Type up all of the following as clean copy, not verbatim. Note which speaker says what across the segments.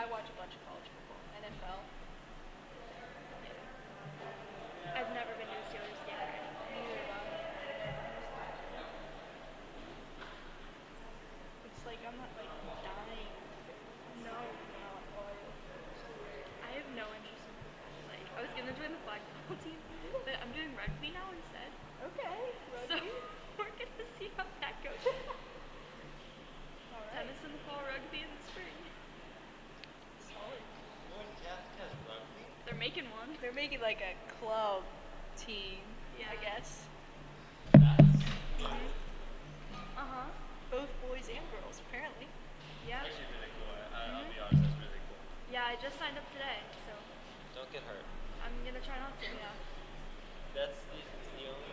Speaker 1: I watch a bunch of college football, NFL.
Speaker 2: I've never been to a Steelers game or anything.
Speaker 1: Neither have I. It's like I'm not like dying to go.
Speaker 2: No,
Speaker 1: Not loyal.
Speaker 2: I have no interest in football. Like, I was gonna join the flag football team, but I'm doing rugby now instead.
Speaker 1: Okay,
Speaker 2: So
Speaker 1: rugby.
Speaker 2: we're gonna see how that goes.
Speaker 1: All right.
Speaker 2: Tennis in the fall, rugby in the spring.
Speaker 1: Solid.
Speaker 3: Rugby?
Speaker 2: They're making one.
Speaker 1: They're making like a club team, I
Speaker 2: Yeah.
Speaker 1: guess.
Speaker 3: That's
Speaker 2: Uh huh.
Speaker 1: Both boys and girls, apparently.
Speaker 2: Yeah.
Speaker 3: actually really cool. I'll be honest, that's really cool.
Speaker 2: Yeah, I just signed up today, so
Speaker 3: Don't get hurt.
Speaker 2: I'm gonna try not to.
Speaker 1: Yeah.
Speaker 3: That's the only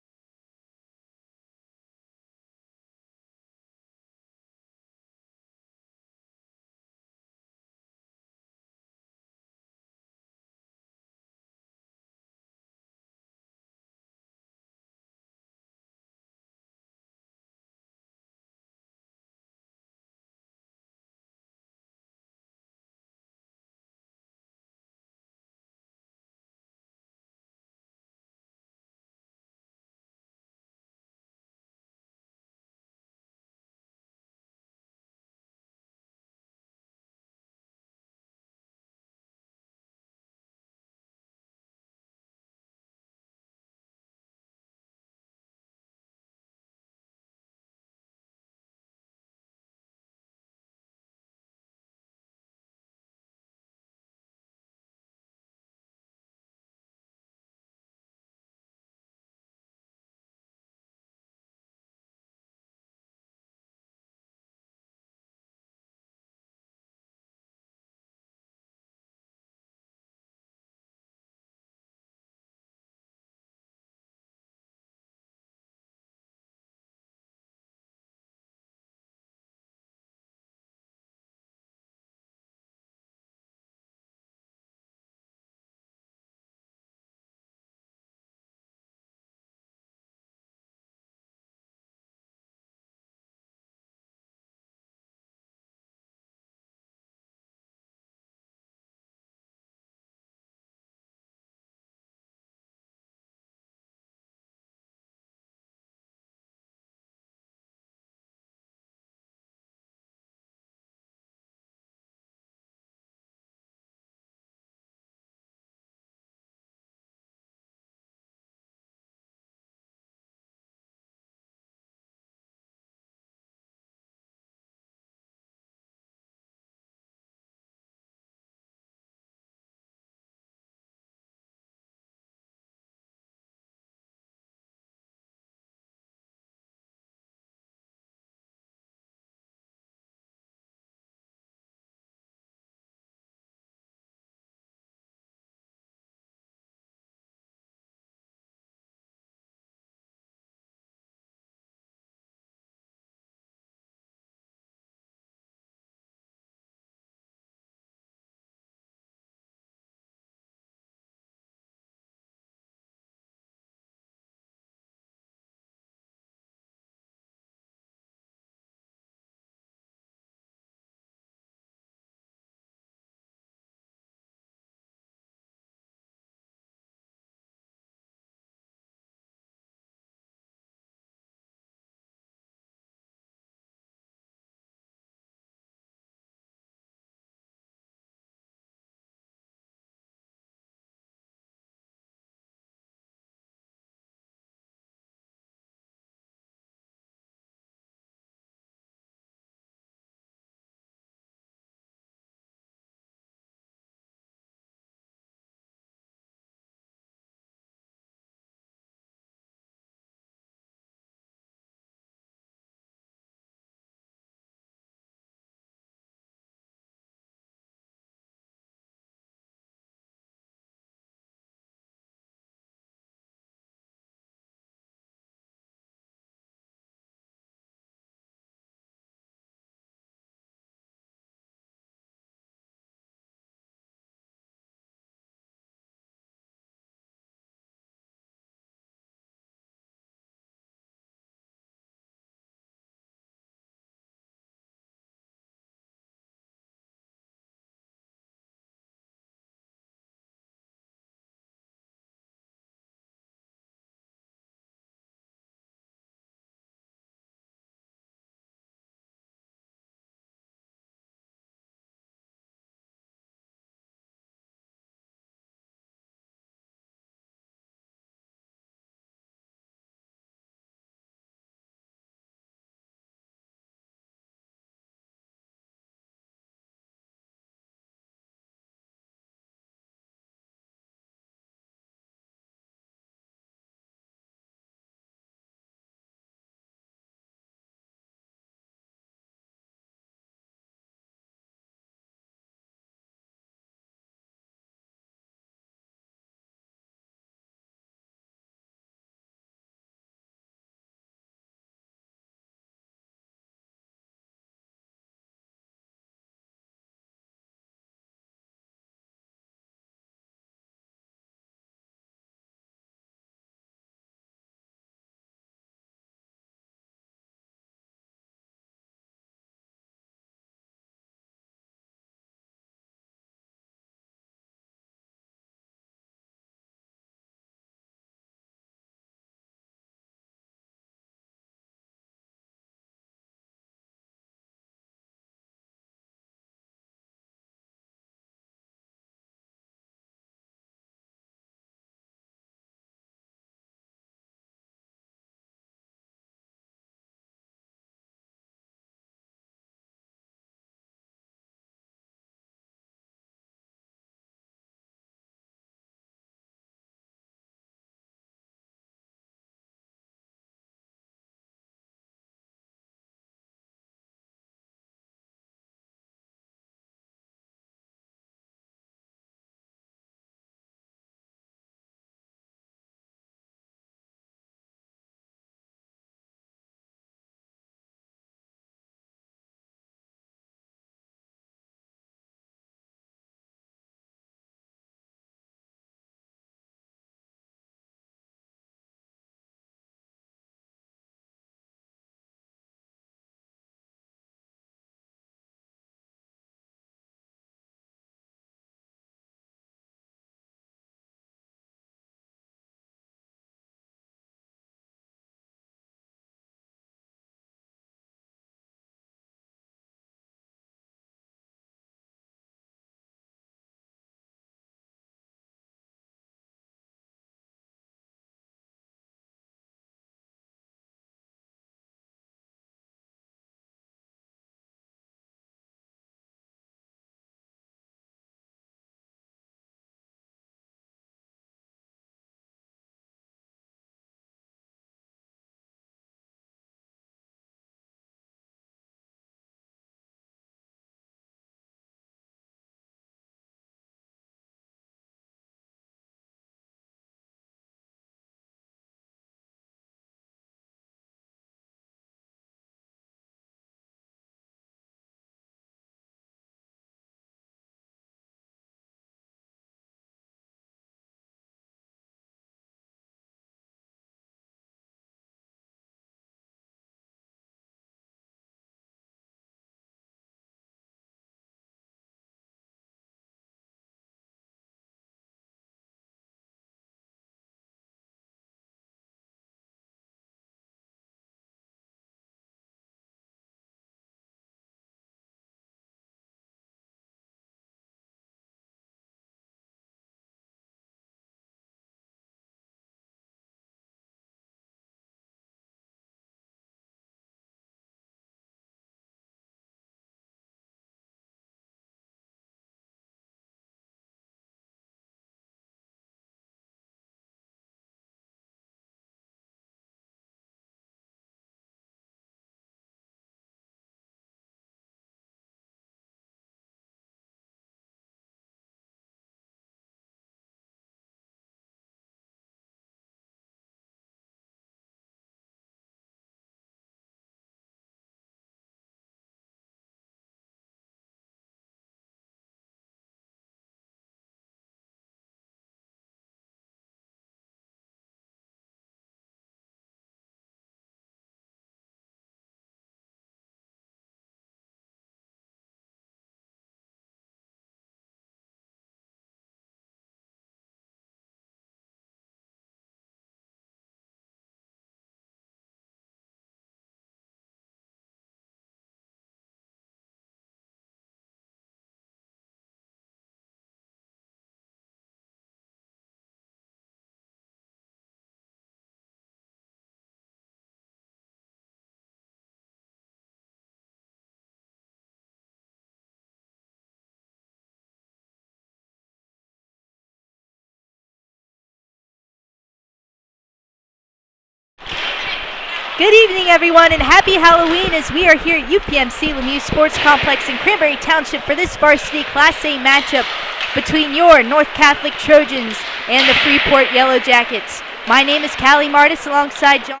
Speaker 4: Good evening, everyone, and happy Halloween as we are here at UPMC Lemieux Sports Complex in Cranberry Township for this varsity Class A matchup between your North Catholic Trojans and the Freeport Yellow Jackets. My name is Callie Martis alongside John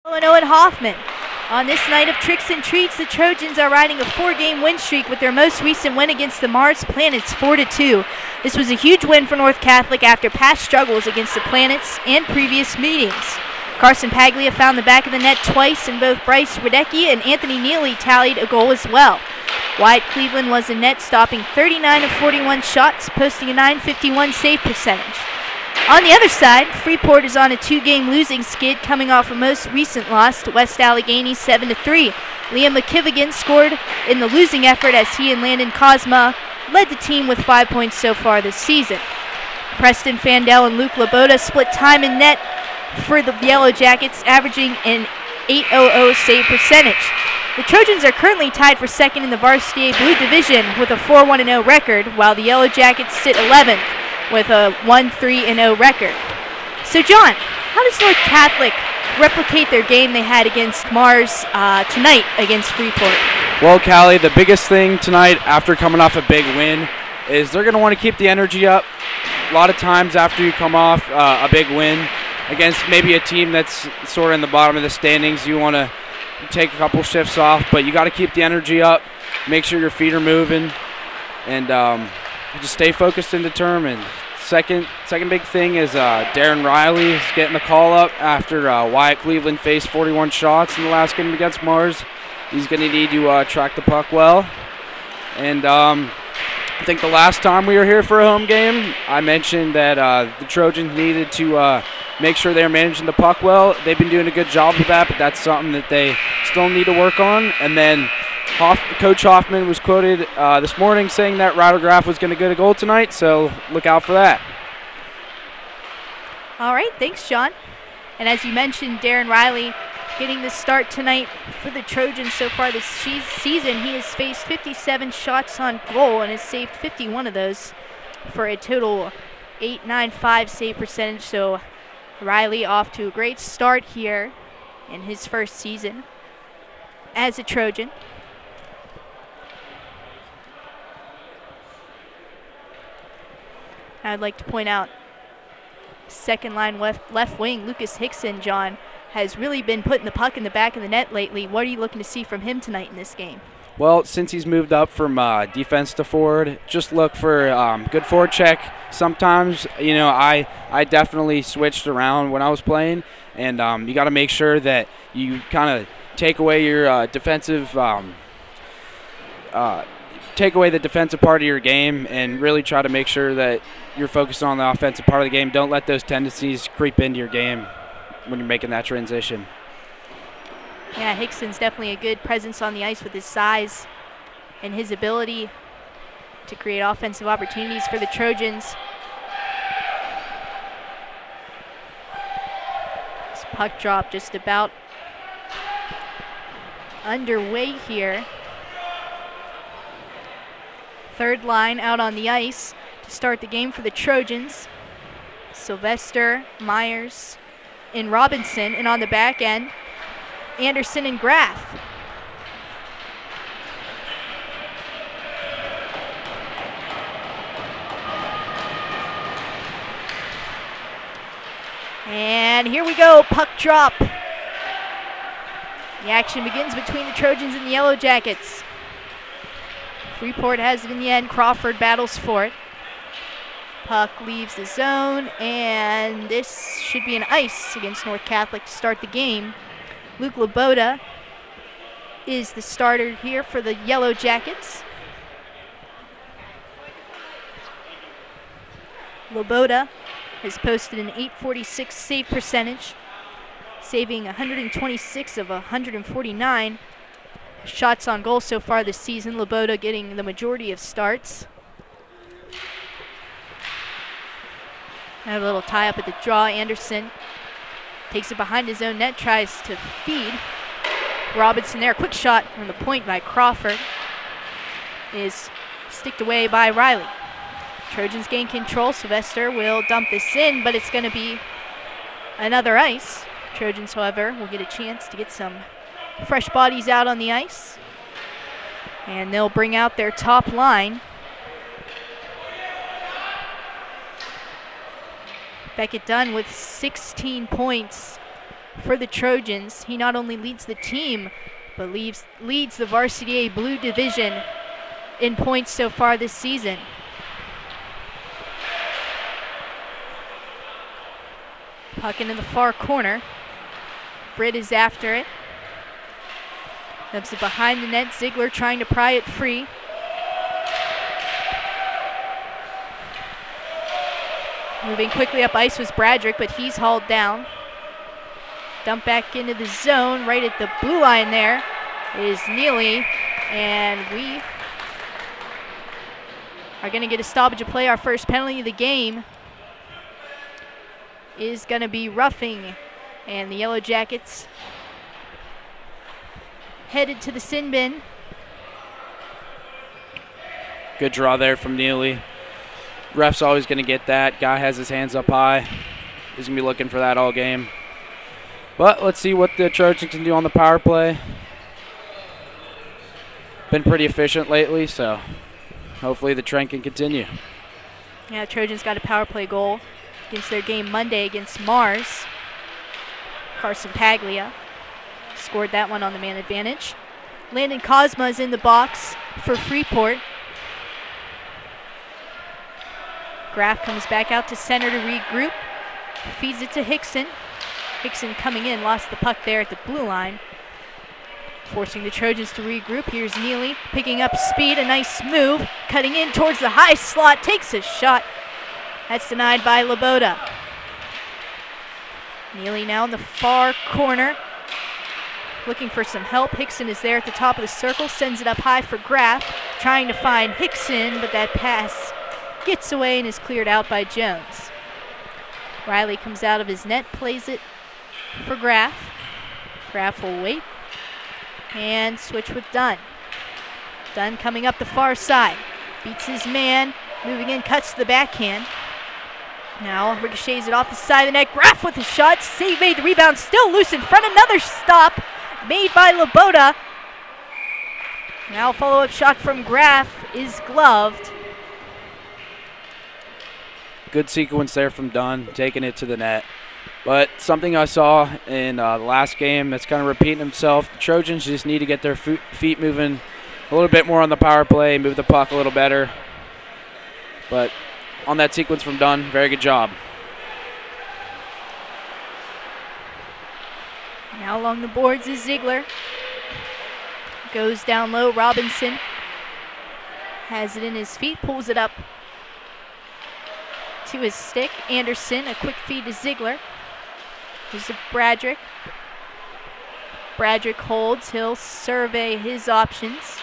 Speaker 4: and Owen Hoffman. On this night of tricks and treats, the Trojans are riding a 4-game win streak with their most recent win against the Mars Planets 4-2. This was a huge win for North Catholic after past struggles against the Planets and previous meetings. Carson Paglia found the back of the net twice, and both Bryce Radecki and Anthony Neely tallied a goal as well. Wyatt Cleveland was in net, stopping 39 of 41 shots, posting a .951 save percentage. On the other side, Freeport is on a 2-game losing skid, coming off a most recent loss to West Allegheny 7-3. Liam McKivigan scored in the losing effort as he and Landon Cosma led the team with 5 points so far this season. Preston Fandel and Luke Laboda split time in net for the Yellow Jackets, averaging an .800 save percentage. The Trojans are currently tied for second in the Varsity A Blue Division with a 4-1-0 record, while the Yellow Jackets sit 11th with a 1-3-0 record. So John, how does North Catholic replicate their game they had against Mars tonight against Freeport?
Speaker 5: Well, Callie, the biggest thing tonight after coming off a big win is they're going to want to keep the energy up. A lot of times after you come off a big win against maybe a team that's sort of in the bottom of the standings, you want to take a couple shifts off, but you got to keep the energy up, make sure your feet are moving, and just stay focused and determined. Second big thing is Darren Riley is getting the call up after Wyatt Cleveland faced 41 shots in the last game against Mars. He's going to need to track the puck well. And I think the last time we were here for a home game, I mentioned that the Trojans needed to make sure they're managing the puck well. They've been doing a good job with that, but that's something that they still need to work on. And then Coach Hoffman was quoted this morning saying that Ryder Graff was going to get a goal tonight, so look out for that.
Speaker 4: All right, thanks, John. And as you mentioned, Darren Riley getting the start tonight for the Trojans so far this season. He has faced 57 shots on goal and has saved 51 of those for a total .895 save percentage. So Riley off to a great start here in his first season as a Trojan. I'd like to point out second line left wing Lucas Hickson, John, has really been putting the puck in the back of the net lately. What are you looking to see from him tonight in this game?
Speaker 5: Well, since he's moved up from defense to forward, just look for good forward check. Sometimes, I definitely switched around when I was playing, and you got to make sure that you kind of take away your take away the defensive part of your game and really try to make sure that you're focused on the offensive part of the game. Don't let those tendencies creep into your game when you're making that transition.
Speaker 4: Yeah, Hickson's definitely a good presence on the ice with his size and his ability to create offensive opportunities for the Trojans. This puck drop just about underway here. Third line out on the ice to start the game for the Trojans. Sylvester, Myers, and Robinson, and on the back end, Anderson and Graff. And here we go, puck drop. The action begins between the Trojans and the Yellow Jackets. Freeport has it in the end. Crawford battles for it. Puck leaves the zone, and this should be an ice against North Catholic to start the game. Luke Laboda is the starter here for the Yellow Jackets. Laboda has posted an .846 save percentage, saving 126 of 149 shots on goal so far this season. Laboda getting the majority of starts. Have a little tie up at the draw. Anderson takes it behind his own net, tries to feed Robinson there. Quick shot from the point by Crawford is sticked away by Riley. Trojans gain control. Sylvester will dump this in, but it's going to be another ice. Trojans, however, will get a chance to get some fresh bodies out on the ice. And they'll bring out their top line. Beckett Dunn with 16 points for the Trojans. He not only leads the team, but leads the Varsity A Blue Division in points so far this season. Puck into the far corner. Britt is after it. Dumps it behind the net. Ziegler trying to pry it free. Moving quickly up ice was Bradrick, but he's hauled down. Dump back into the zone, right at the blue line there is Neely, and we are going to get a stoppage of play. Our first penalty of the game is going to be roughing, and the Yellow Jackets headed to the sin bin.
Speaker 5: Good draw there from Neely. Ref's always going to get that. Guy has his hands up high. He's going to be looking for that all game. But let's see what the Trojans can do on the power play. Been pretty efficient lately, so hopefully the trend can continue.
Speaker 4: Yeah, Trojans got a power play goal against their game Monday against Mars. Carson Paglia scored that one on the man advantage. Landon Cosma is in the box for Freeport. Graff comes back out to center to regroup. Feeds it to Hickson. Hickson coming in, lost the puck there at the blue line. Forcing the Trojans to regroup. Here's Neely picking up speed. A nice move. Cutting in towards the high slot. Takes a shot. That's denied by Laboda. Neely now in the far corner. Looking for some help. Hickson is there at the top of the circle. Sends it up high for Graff. Trying to find Hickson, but that pass gets away and is cleared out by Jones. Riley comes out of his net, plays it for Graff. Graff will wait and switch with Dunn. Dunn coming up the far side. Beats his man, moving in, cuts to the backhand. Now ricochets it off the side of the net. Graff with a shot, save made, the rebound still loose in front. Another stop made by Laboda. Now follow-up shot from Graff is gloved.
Speaker 5: Good sequence there from Dunn, taking it to the net. But something I saw in the last game that's kind of repeating himself, the Trojans just need to get their feet moving a little bit more on the power play, move the puck a little better. But on that sequence from Dunn, very good job.
Speaker 4: Now along the boards is Ziegler. Goes down low, Robinson has it in his feet, pulls it up to his stick. Anderson, a quick feed to Ziegler. Here's to Bradrick. Bradrick holds. He'll survey his options.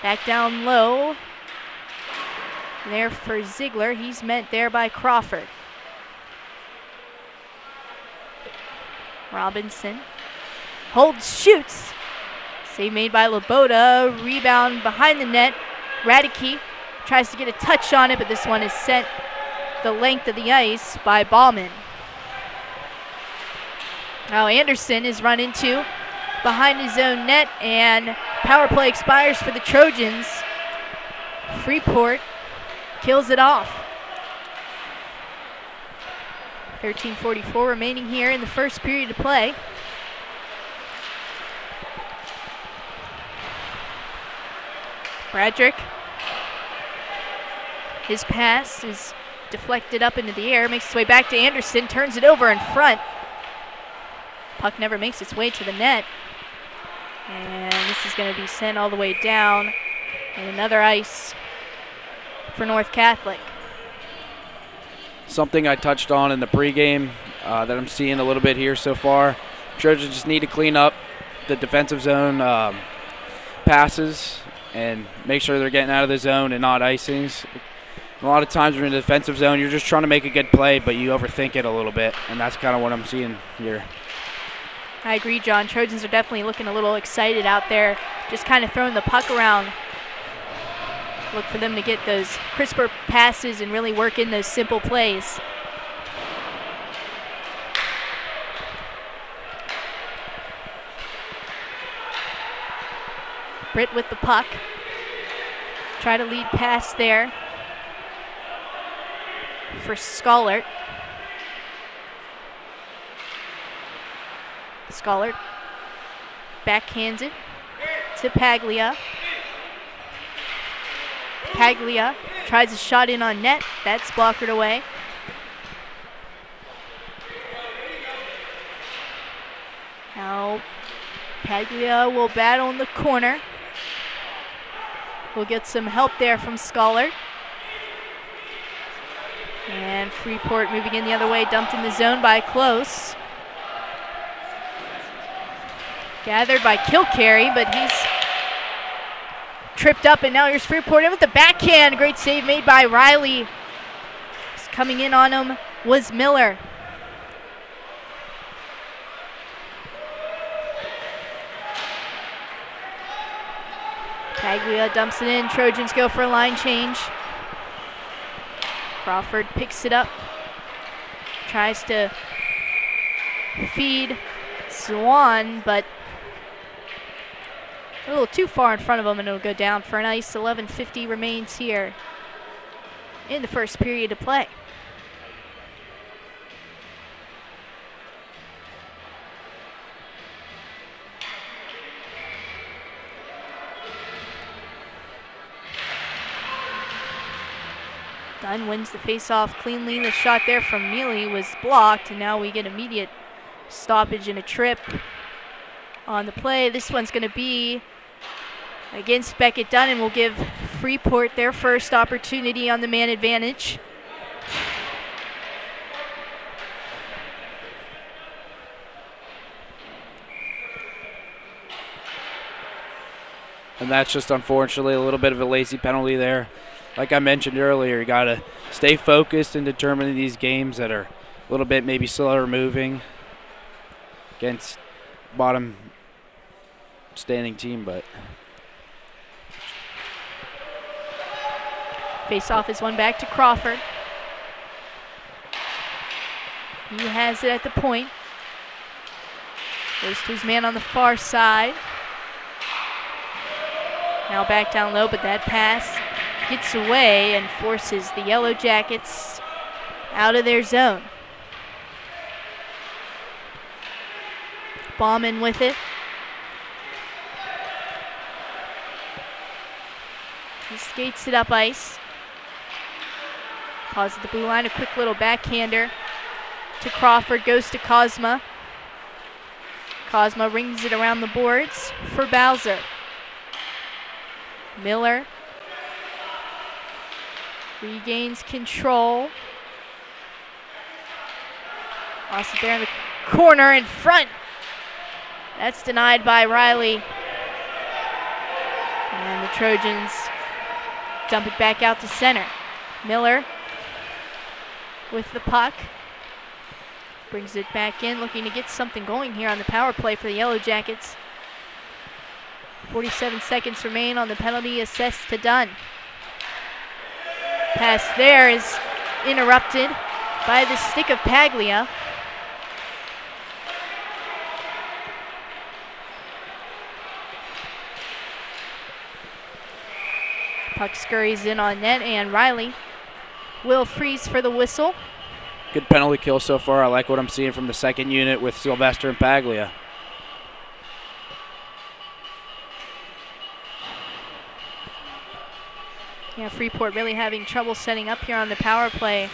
Speaker 4: Back down low. There for Ziegler. He's met there by Crawford. Robinson holds, shoots. Save made by Laboda. Rebound behind the net. Radicke tries to get a touch on it, but this one is sent the length of the ice by Ballman. Now Anderson is run into behind his own net, and power play expires for the Trojans. Freeport kills it off. 13:44 remaining here in the first period of play. Bradrick. His pass is deflected up into the air, makes its way back to Anderson, turns it over in front. Puck never makes its way to the net. And this is going to be sent all the way down. And another ice for North Catholic.
Speaker 5: Something I touched on in the pregame that I'm seeing a little bit here so far. Trojans just need to clean up the defensive zone passes and make sure they're getting out of the zone and not icings. A lot of times when you're in the defensive zone, you're just trying to make a good play, but you overthink it a little bit, and that's kind of what I'm seeing here.
Speaker 4: I agree, John. Trojans are definitely looking a little excited out there, just kind of throwing the puck around. Look for them to get those crisper passes and really work in those simple plays. Britt with the puck. Try to lead pass there for Schollert. Schollert backhands it to Paglia. Paglia tries a shot in on net. That's blockered away. Now Paglia will battle in the corner. We'll get some help there from Schollert. And Freeport moving in the other way, dumped in the zone by Close. Gathered by Kilcarry, but he's tripped up, and now here's Freeport in with the backhand. Great save made by Riley. Just coming in on him was Miller. Paglia dumps it in. Trojans go for a line change. Crawford picks it up. Tries to feed Swan, but a little too far in front of him, and it'll go down for an ice. 11:50 remains here in the first period of play. Dunn wins the faceoff cleanly. The shot there from Neely was blocked, and now we get immediate stoppage and a trip on the play. This one's going to be against Beckett Dunn, and will give Freeport their first opportunity on the man advantage.
Speaker 5: And that's just unfortunately a little bit of a lazy penalty there. Like I mentioned earlier, you got to stay focused and determined in these games that are a little bit maybe slower moving against bottom standing team, but
Speaker 4: face-off is one back to Crawford. He has it at the point. Goes to his man on the far side. Now back down low, but that pass gets away and forces the Yellow Jackets out of their zone. Bauman with it. He skates it up ice. Pause at the blue line, a quick little backhander to Crawford, goes to Kozma. Kozma rings it around the boards for Bowser. Miller regains control. Lost it there in the corner in front. That's denied by Riley. And the Trojans dump it back out to center. Miller with the puck. Brings it back in, looking to get something going here on the power play for the Yellow Jackets. 47 seconds remain on the penalty assessed to Dunn. Pass there is interrupted by the stick of Paglia. Puck scurries in on net, and Riley will freeze for the whistle.
Speaker 5: good penalty kill so far. I like what I'm seeing from the second unit with Sylvester and Paglia.
Speaker 4: Yeah, Freeport really having trouble setting up here on the power play.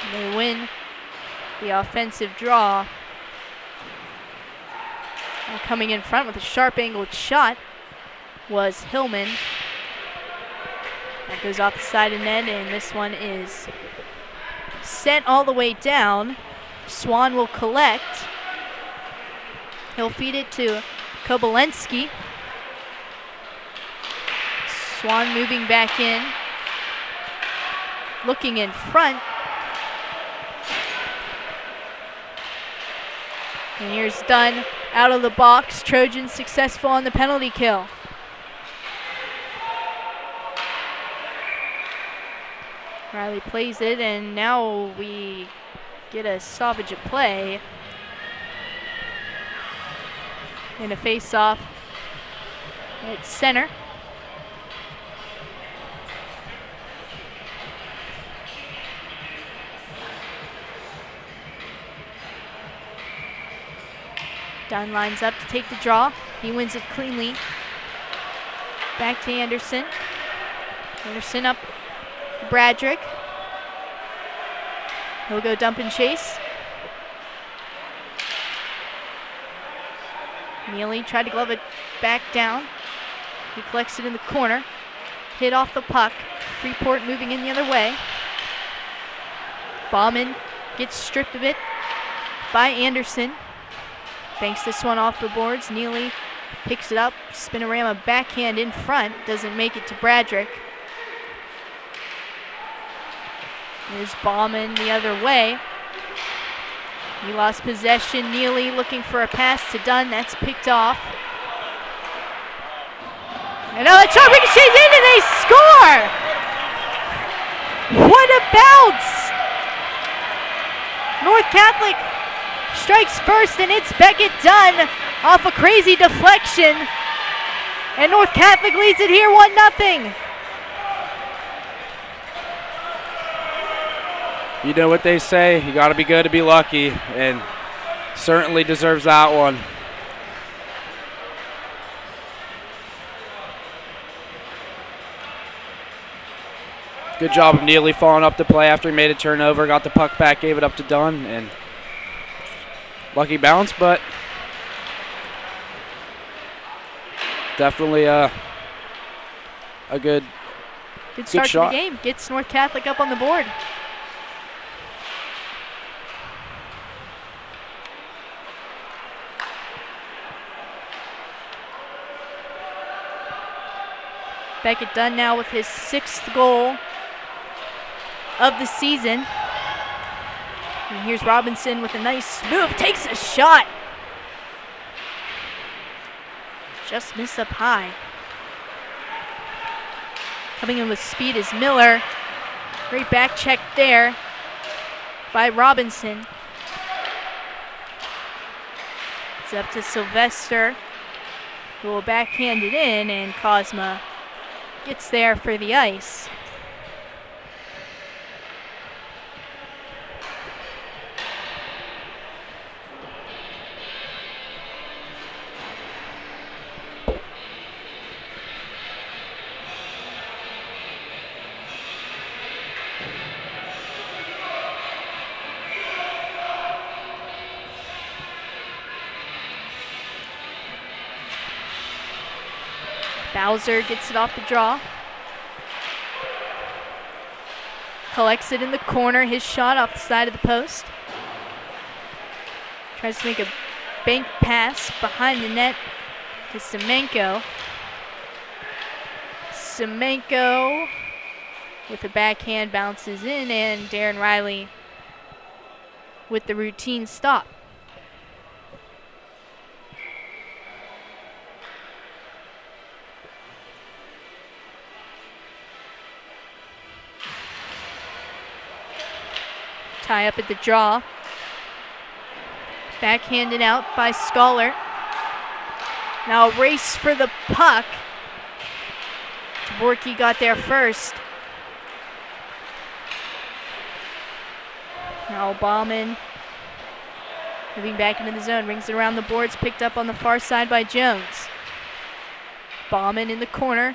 Speaker 4: And they win the offensive draw. And coming in front with a sharp angled shot was Hillman. That goes off the side of net, and this one is sent all the way down. Swan will collect. He'll feed it to Kobolensky. Swan moving back in. Looking in front. And here's Dunn out of the box. Trojans successful on the penalty kill. Riley plays it, and now we get a stoppage of play in a face-off at center. Dunn lines up to take the draw. He wins it cleanly. Back to Anderson. Anderson up Bradrick. He'll go dump and chase. Neely tried to glove it back down. He collects it in the corner. Hit off the puck. Freeport moving in the other way. Bauman gets stripped of it by Anderson. Banks this one off the boards. Neely picks it up. Spinorama backhand in front. Doesn't make it to Bradrick. There's Bauman the other way. He lost possession. Neely looking for a pass to Dunn. That's picked off. And now the shot ricochets in and they score! What a bounce! North Catholic strikes first and it's Beckett Dunn off a crazy deflection. And North Catholic leads it here 1-0.
Speaker 5: You know what they say, you got to be good to be lucky, and certainly deserves that one. Good job of Neely following up the play after he made a turnover, got the puck back, gave it up to Dunn, and lucky bounce, but definitely a good
Speaker 4: start to
Speaker 5: shot.
Speaker 4: the game. Gets North Catholic up on the board. Beckett Dunn now with his 6th goal of the season. And here's Robinson with a nice move. Takes a shot. Just missed up high. Coming in with speed is Miller. Great back check there by Robinson. It's up to Sylvester, who will backhand it in, and Cosma gets there for the ice. Bowser gets it off the draw. Collects it in the corner. His shot off the side of the post. Tries to make a bank pass behind the net to Semenko. Semenko with the backhand bounces in, and Darren Riley with the routine stop. Tie up at the draw. Backhanded out by Scholar. Now a race for the puck. Dvorky got there first. Now Bauman moving back into the zone. Rings it around the boards. Picked up on the far side by Jones. Bauman in the corner.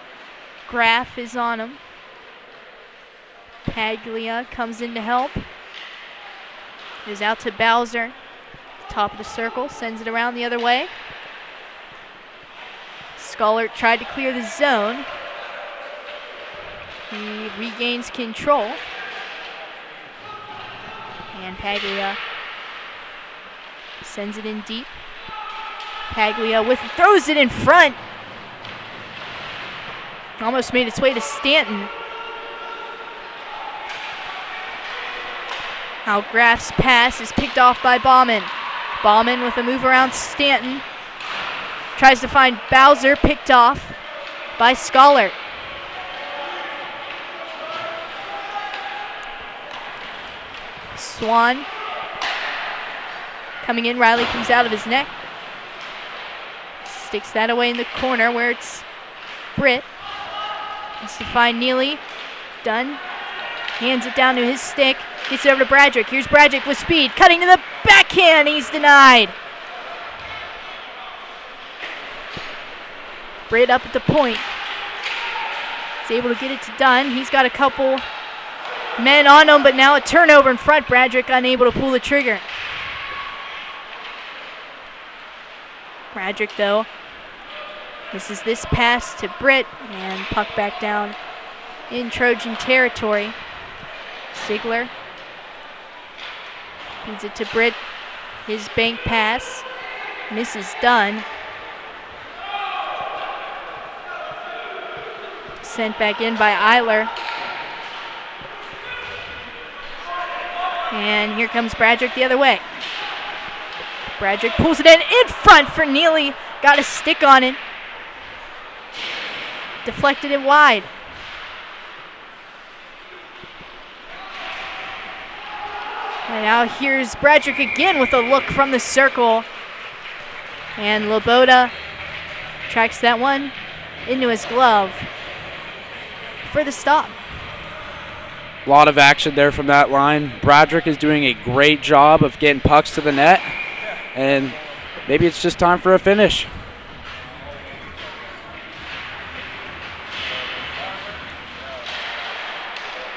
Speaker 4: Graff is on him. Paglia comes in to help. Is out to Bowser. Top of the circle. Sends it around the other way. Scholar tried to clear the zone. He regains control. And Paglia sends it in deep. Paglia throws it in front. Almost made its way to Stanton. Now Graff's pass is picked off by Bauman. Bauman with a move around Stanton. Tries to find Bowser, picked off by Scholar. Swan coming in. Riley comes out of his neck. Sticks that away in the corner where it's Britt. Has to find Neely. Dunn hands it down to his stick. Gets it over to Bradrick. Here's Bradrick with speed. Cutting to the backhand. He's denied. Britt up at the point. He's able to get it to Dunn. He's got a couple men on him, but now a turnover in front. Bradrick unable to pull the trigger. Bradrick, though, misses this pass to Britt, and puck back down in Trojan territory. Sigler feeds it to Britt. His bank pass misses Dunn. Sent back in by Eiler. And here comes Bradrick the other way. Bradrick pulls it in front for Neely. Got a stick on it. Deflected it wide. And now here's Bradrick again with a look from the circle. And Loboda tracks that one into his glove for the stop.
Speaker 5: A lot of action there from that line. Bradrick is doing a great job of getting pucks to the net, and maybe it's just time for a finish.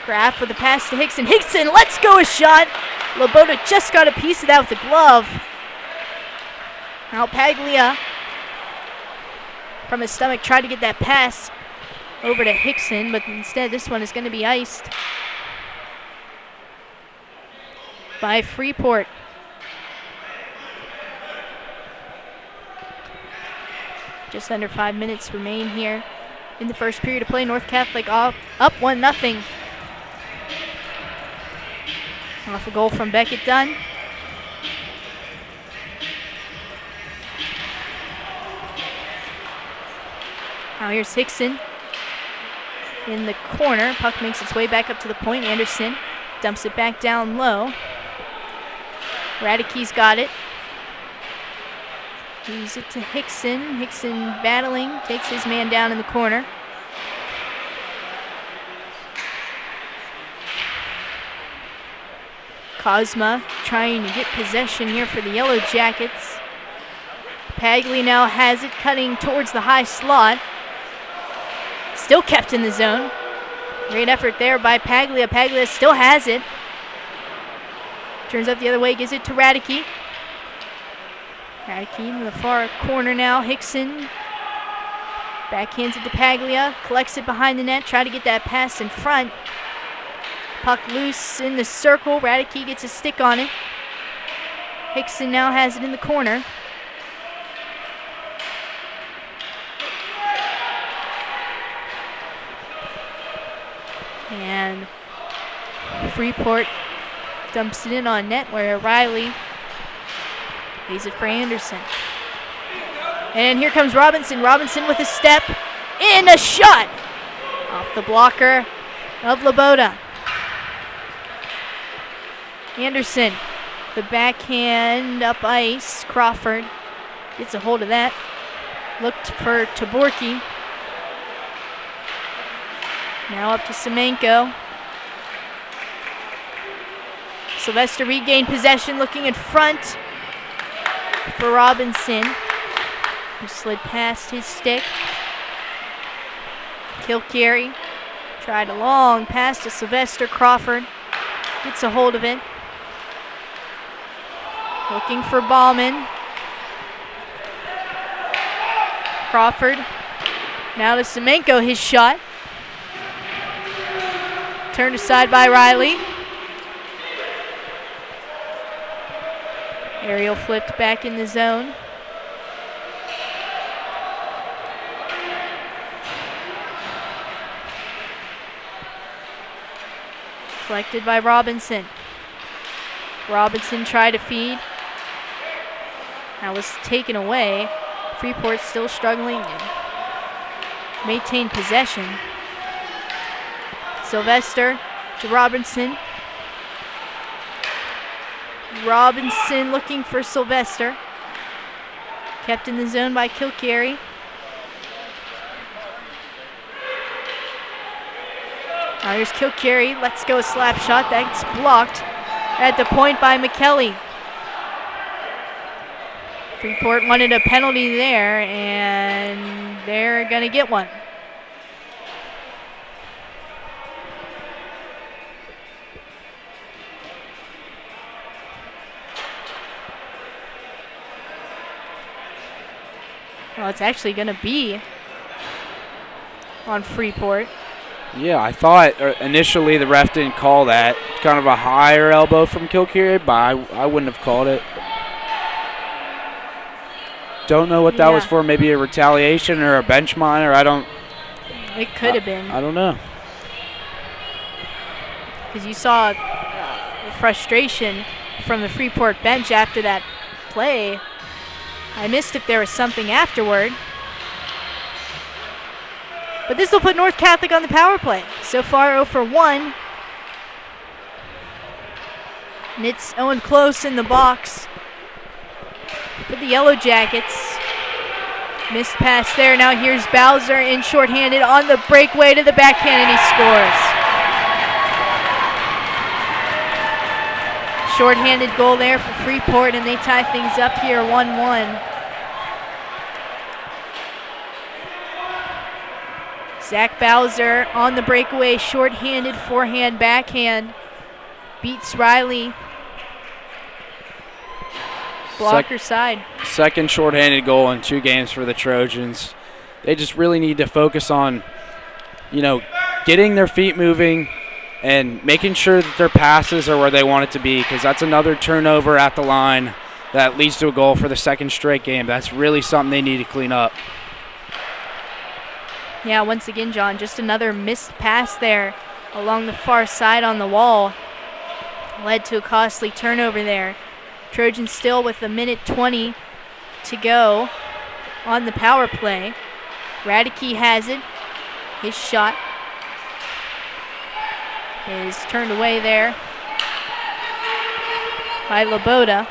Speaker 4: Graff with the pass to Hickson. Hickson lets go a shot. Loboda just got a piece of that with the glove. Now Paglia from his stomach tried to get that pass over to Hickson, but instead this one is going to be iced by Freeport. Just under 5 minutes remain here in the first period of play. North Catholic up 1-0. Off a goal from Beckett Dunn. Now here's Hickson in the corner. Puck makes its way back up to the point. Anderson dumps it back down low. Radicke's got it. Moves it to Hickson. Hickson battling, takes his man down in the corner. Kozma trying to get possession here for the Yellow Jackets. Paglia now has it, cutting towards the high slot. Still kept in the zone. Great effort there by Paglia. Paglia still has it. Turns up the other way, gives it to Radicke. Radicke in the far corner now. Hickson backhands it to Paglia. Collects it behind the net. Try to get that pass in front. Puck loose in the circle. Radicke gets a stick on it. Hickson now has it in the corner. And Freeport dumps it in on net where Riley lays it for Anderson. And here comes Robinson. Robinson with a step in, a shot off the blocker of Loboda. Anderson, the backhand up ice. Crawford gets a hold of that. Looked for Taborki. Now up to Semenko. Sylvester regained possession, looking in front for Robinson, who slid past his stick. Kilcarry tried a long pass to Sylvester. Crawford gets a hold of it. Looking for Ballman. Crawford now to Semenko, his shot. Turned aside by Riley. Aerial flipped back in the zone. Collected by Robinson. Robinson tried to feed. That was taken away. Freeport still struggling to maintain possession. Sylvester to Robinson. Robinson looking for Sylvester. Kept in the zone by Kilcarry. Now here's Kilcarry. Let's go, slap shot. That's blocked at the point by McKelly. Freeport wanted a penalty there, and they're going to get one. Well, it's actually going to be on Freeport.
Speaker 5: Yeah, I thought initially the ref didn't call that. Kind of a higher elbow from Kilcarry, but I wouldn't have called it. Don't know what that was for. Maybe a retaliation or a bench minor.
Speaker 4: It could have been.
Speaker 5: I don't know.
Speaker 4: Because you saw the frustration from the Freeport bench after that play. I missed if there was something afterward. But this will put North Catholic on the power play. So far 0 for 1. And it's Owen Close in the box for the Yellow Jackets. Missed pass there. Now here's Bowser in shorthanded on the breakaway to the backhand, and he scores. Shorthanded goal there for Freeport, and they tie things up here 1-1. Zach Bowser on the breakaway, shorthanded, forehand, backhand. Beats Riley. Blocker side.
Speaker 5: Second shorthanded goal in 2 games for the Trojans. They just really need to focus on, getting their feet moving and making sure that their passes are where they want it to be, because that's another turnover at the line that leads to a goal for the second straight game. That's really something they need to clean up.
Speaker 4: Yeah, once again, John, just another missed pass there along the far side on the wall. Led to a costly turnover there. Trojans still with 1:20 to go on the power play. Radicke has it. His shot is turned away there by Laboda.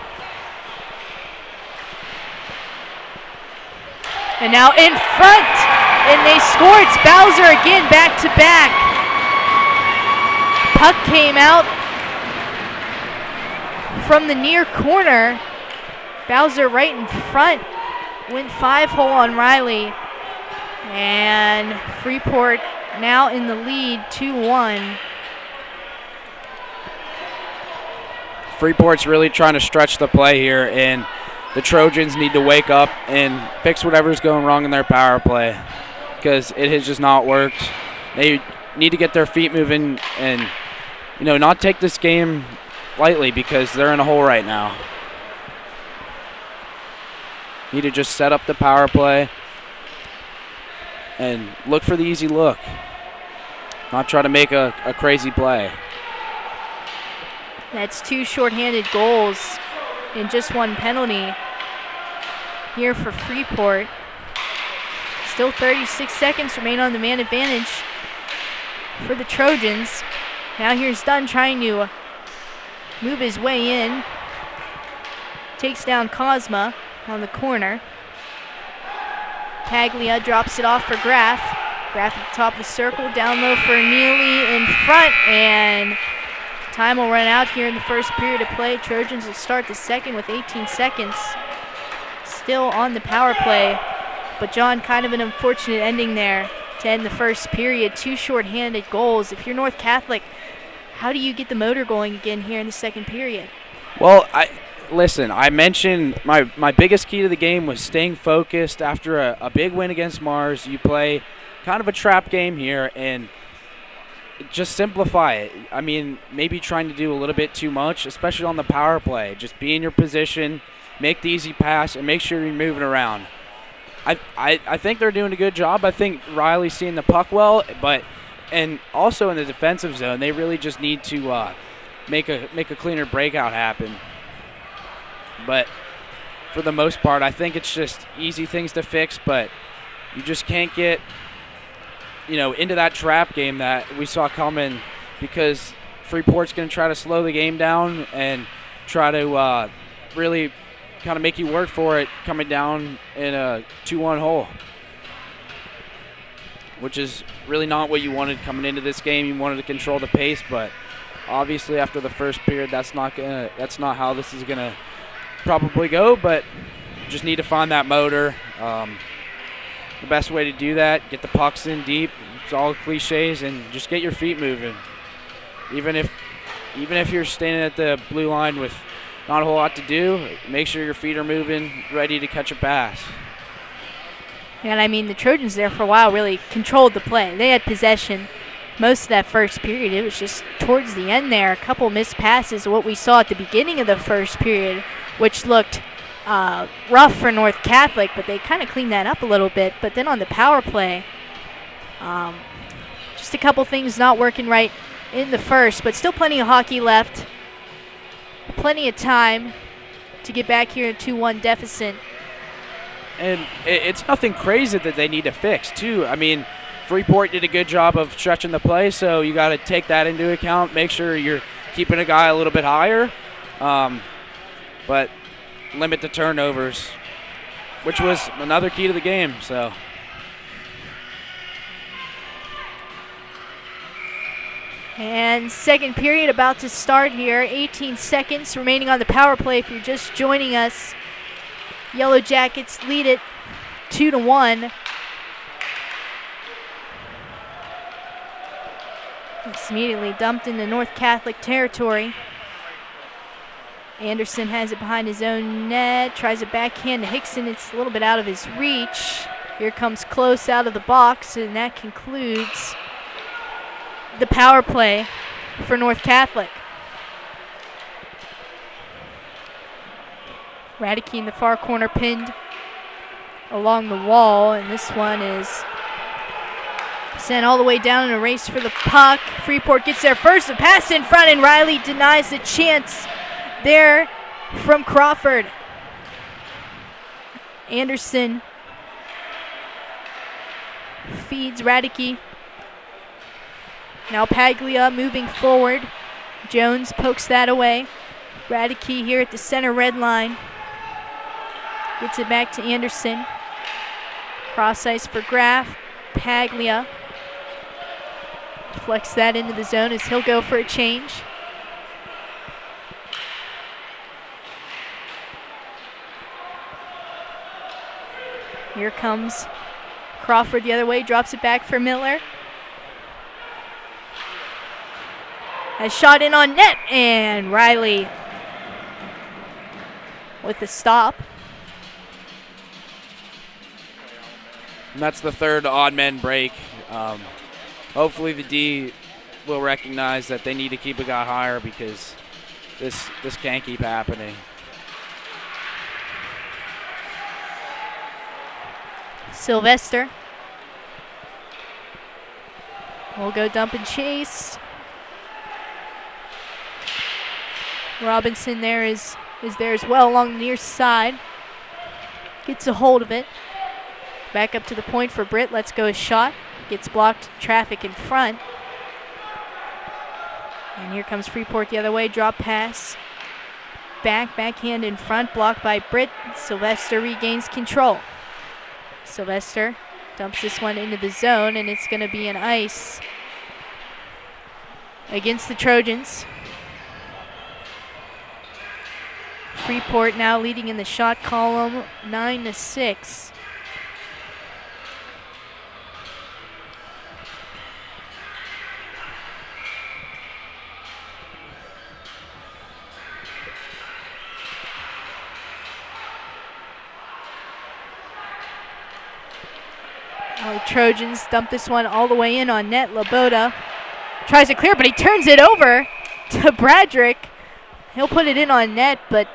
Speaker 4: And now in front, and they score. It's Bowser again, back to back. Puck came out from the near corner. Bowser right in front. Went 5-hole on Riley. And Freeport now in the lead, 2-1.
Speaker 5: Freeport's really trying to stretch the play here, and the Trojans need to wake up and fix whatever's going wrong in their power play, because it has just not worked. They need to get their feet moving and, not take this game lightly, because they're in a hole right now. Need to just set up the power play and look for the easy look. Not try to make a crazy play.
Speaker 4: That's 2 shorthanded goals and just 1 penalty here for Freeport. Still 36 seconds remain on the man advantage for the Trojans. Now here's Dunn trying to move his way in. Takes down Cosma on the corner. Paglia drops it off for Graff. Graff at the top of the circle, down low for Neely in front, and time will run out here in the first period of play. Trojans will start the second with 18 seconds. Still on the power play, but John, kind of an unfortunate ending there to end the first period. 2 shorthanded goals. If you're North Catholic, how do you get the motor going again here in the second period?
Speaker 5: Well, I mentioned my biggest key to the game was staying focused. After a big win against Mars, you play kind of a trap game here and just simplify it. I mean, maybe trying to do a little bit too much, especially on the power play. Just be in your position, make the easy pass, and make sure you're moving around. I think they're doing a good job. I think Riley's seeing the puck well, and also in the defensive zone, they really just need to make a cleaner breakout happen. But for the most part, I think it's just easy things to fix, but you just can't get, into that trap game that we saw coming, because Freeport's going to try to slow the game down and try to really kind of make you work for it coming down in a 2-1 hole, which is really not what you wanted coming into this game. You wanted to control the pace, but obviously after the first period, that's not how this is gonna probably go. But just need to find that motor. The best way to do that, get the pucks in deep. It's all cliches, and just get your feet moving. Even if you're standing at the blue line with not a whole lot to do, make sure your feet are moving, ready to catch a pass.
Speaker 4: And I mean, the Trojans there for a while really controlled the play. They had possession most of that first period. It was just towards the end there, a couple missed passes, what we saw at the beginning of the first period, which looked rough for North Catholic, but they kind of cleaned that up a little bit. But then on the power play, just a couple things not working right in the first, but still plenty of hockey left. Plenty of time to get back here in 2-1 deficit.
Speaker 5: And it's nothing crazy that they need to fix, too. I mean, Freeport did a good job of stretching the play, so you got to take that into account. Make sure you're keeping a guy a little bit higher, but limit the turnovers, which was another key to the game. So.
Speaker 4: And second period about to start here. 18 seconds remaining on the power play. If you're just joining us, Yellow Jackets lead it 2-1. It's immediately dumped into North Catholic territory. Anderson has it behind his own net, tries a backhand to Hickson. It's a little bit out of his reach. Here comes close out of the box, and that concludes the power play for North Catholic. Radke in the far corner pinned along the wall, and this one is sent all the way down in a race for the puck. Freeport gets there first, the pass in front, and Riley denies the chance there from Crawford. Anderson feeds Radke. Now Paglia moving forward. Jones pokes that away. Radke here at the center red line. Gets it back to Anderson. Cross ice for Graff. Paglia deflects that into the zone as he'll go for a change. Here comes Crawford the other way, drops it back for Miller. Has shot in on net, and Riley with the stop.
Speaker 5: And that's the third odd men break. Hopefully the D will recognize that they need to keep a guy higher, because this can't keep happening.
Speaker 4: Sylvester will go dump and chase. Robinson there is there as well along the near side. Gets a hold of it. Back up to the point for Britt. Let's go a shot. Gets blocked. Traffic in front. And here comes Freeport the other way. Drop pass. Backhand in front. Blocked by Britt. Sylvester regains control. Sylvester dumps this one into the zone, and it's going to be an ice against the Trojans. Freeport now leading in the shot column 9-6. The Trojans dump this one all the way in on net. Laboda tries to clear, but he turns it over to Bradrick. He'll put it in on net, but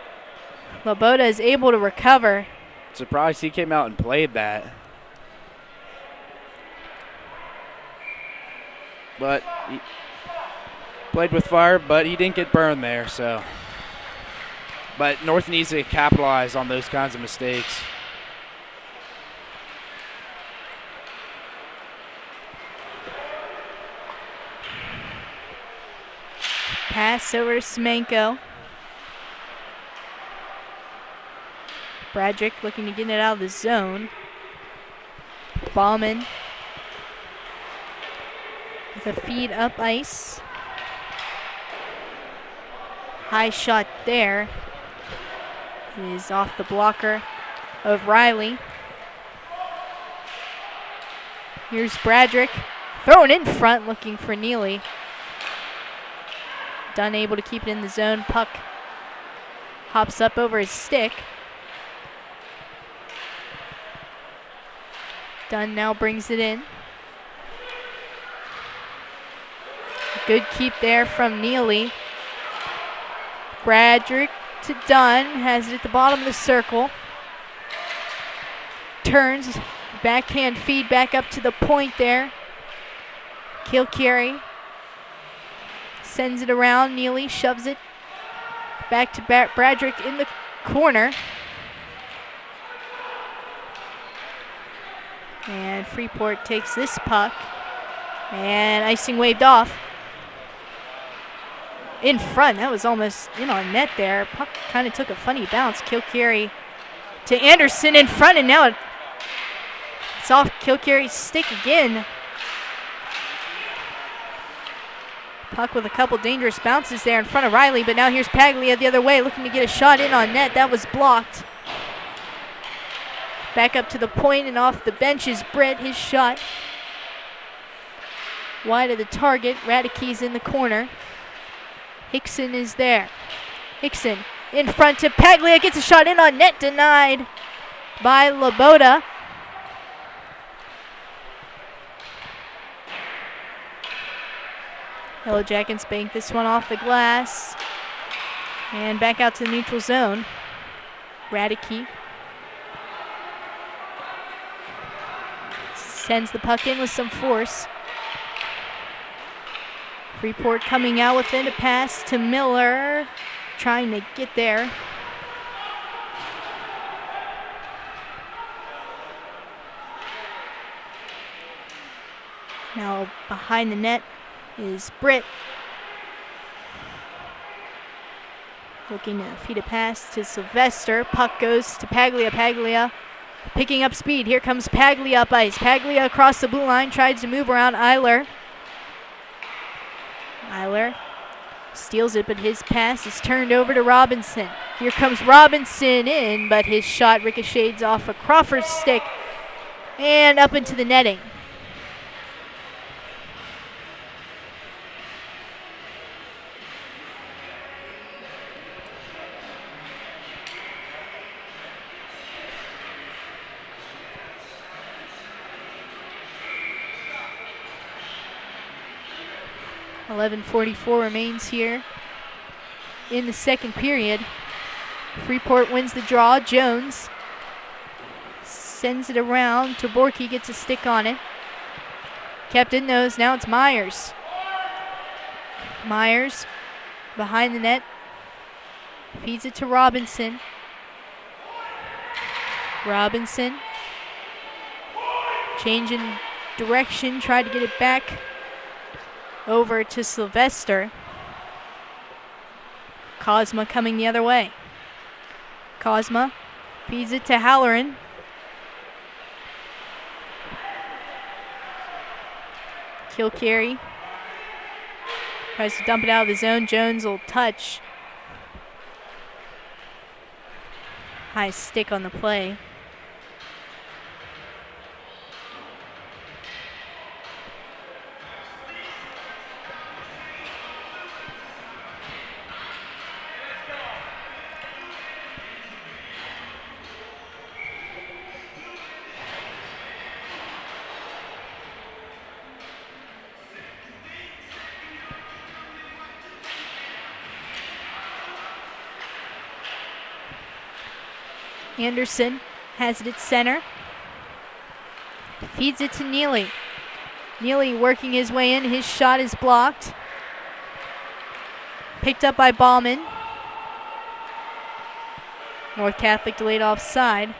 Speaker 4: Laboda is able to recover.
Speaker 5: Surprised he came out and played that. But he played with fire, but he didn't get burned there, so. But North needs to capitalize on those kinds of mistakes.
Speaker 4: Pass over to Semenko. Bradrick looking to get it out of the zone. Ballman with a feed up ice. High shot there is off the blocker of Riley. Here's Bradrick throwing in front, looking for Neely. Dunn able to keep it in the zone. Puck hops up over his stick. Dunn now brings it in. Good keep there from Neely. Bradrick to Dunn, has it at the bottom of the circle. Turns, backhand feed back up to the point there. Kilcarry sends it around. Neely shoves it back to Bradrick in the corner. And Freeport takes this puck. And icing waved off. In front, that was almost in on net there. Puck kind of took a funny bounce. Kilcarry to Anderson in front, and now it's off Kilcarry's stick again. Puck with a couple dangerous bounces there in front of Riley, but now here's Paglia the other way, looking to get a shot in on net. That was blocked. Back up to the point and off the bench is Britt. His shot wide of the target. Radice's in the corner. Hickson is there. Hickson in front to Paglia, gets a shot in on net, denied by Laboda. Yellow Jackets bank this one off the glass and back out to the neutral zone. Radicke sends the puck in with some force. Freeport coming out with it, a pass to Miller, trying to get there. Now behind the net is Britt. Looking to feed a pass to Sylvester. Puck goes to Paglia. Paglia picking up speed. Here comes Paglia up ice. Paglia across the blue line, tries to move around Eiler. Eiler steals it, but his pass is turned over to Robinson. Here comes Robinson in, but his shot ricochets off of Crawford's stick and up into the netting. .11:44 remains here in the second period. Freeport wins the draw. Jones sends it around to Borky, gets a stick on it. Kept in those, now it's Myers. Myers behind the net, feeds it to Robinson. Robinson changing direction, tried to get it back over to Sylvester. Kozma coming the other way. Kozma feeds it to Halloran. Kilcarry tries to dump it out of the zone. Jones will touch. High stick on the play. Anderson has it at center. Feeds it to Neely. Neely working his way in. His shot is blocked. Picked up by Ballman. North Catholic delayed offside.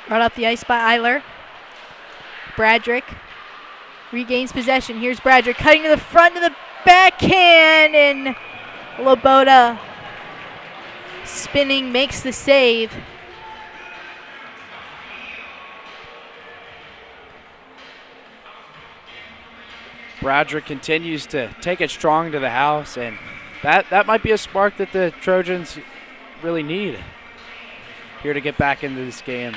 Speaker 4: Brought up the ice by Eiler. Bradrick regains possession. Here's Bradrick cutting to the front of the backhand, and Laboda spinning, makes the save.
Speaker 5: Bradrick continues to take it strong to the house, and that might be a spark that the Trojans really need here to get back into this game.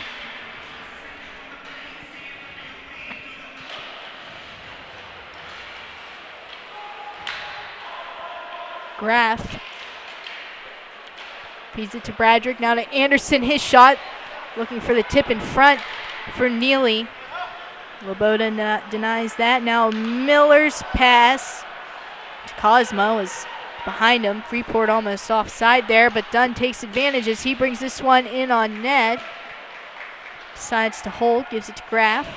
Speaker 4: Graff feeds it to Bradrick. Now to Anderson, his shot. Looking for the tip in front for Neely. Loboda denies that. Now Miller's pass to Cosmo is behind him. Freeport almost offside there, but Dunn takes advantage as he brings this one in on net. Decides to hold, gives it to Graff.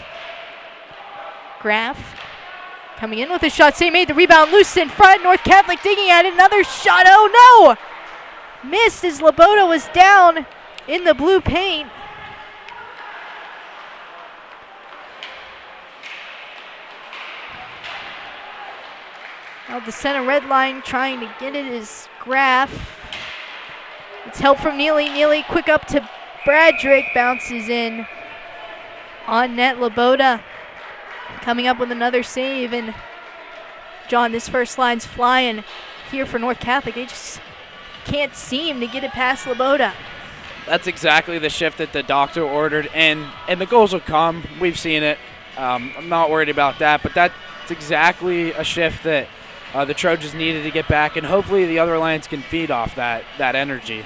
Speaker 4: Graff coming in with a shot. St. made the rebound, loose in front. North Catholic digging at it. Another shot. Oh no! Missed as Loboda was down in the blue paint. Out the center red line, trying to get it is Graff. It's help from Neely. Neely quick up to Bradrick, bounces in on net. Loboda coming up with another save, and John, this first line's flying here for North Catholic. They just can't seem to get it past Loboda.
Speaker 5: That's exactly the shift that the doctor ordered, and the goals will come. We've seen it. I'm not worried about that, but that's exactly a shift that the Trojans needed to get back, and hopefully the other lines can feed off that energy.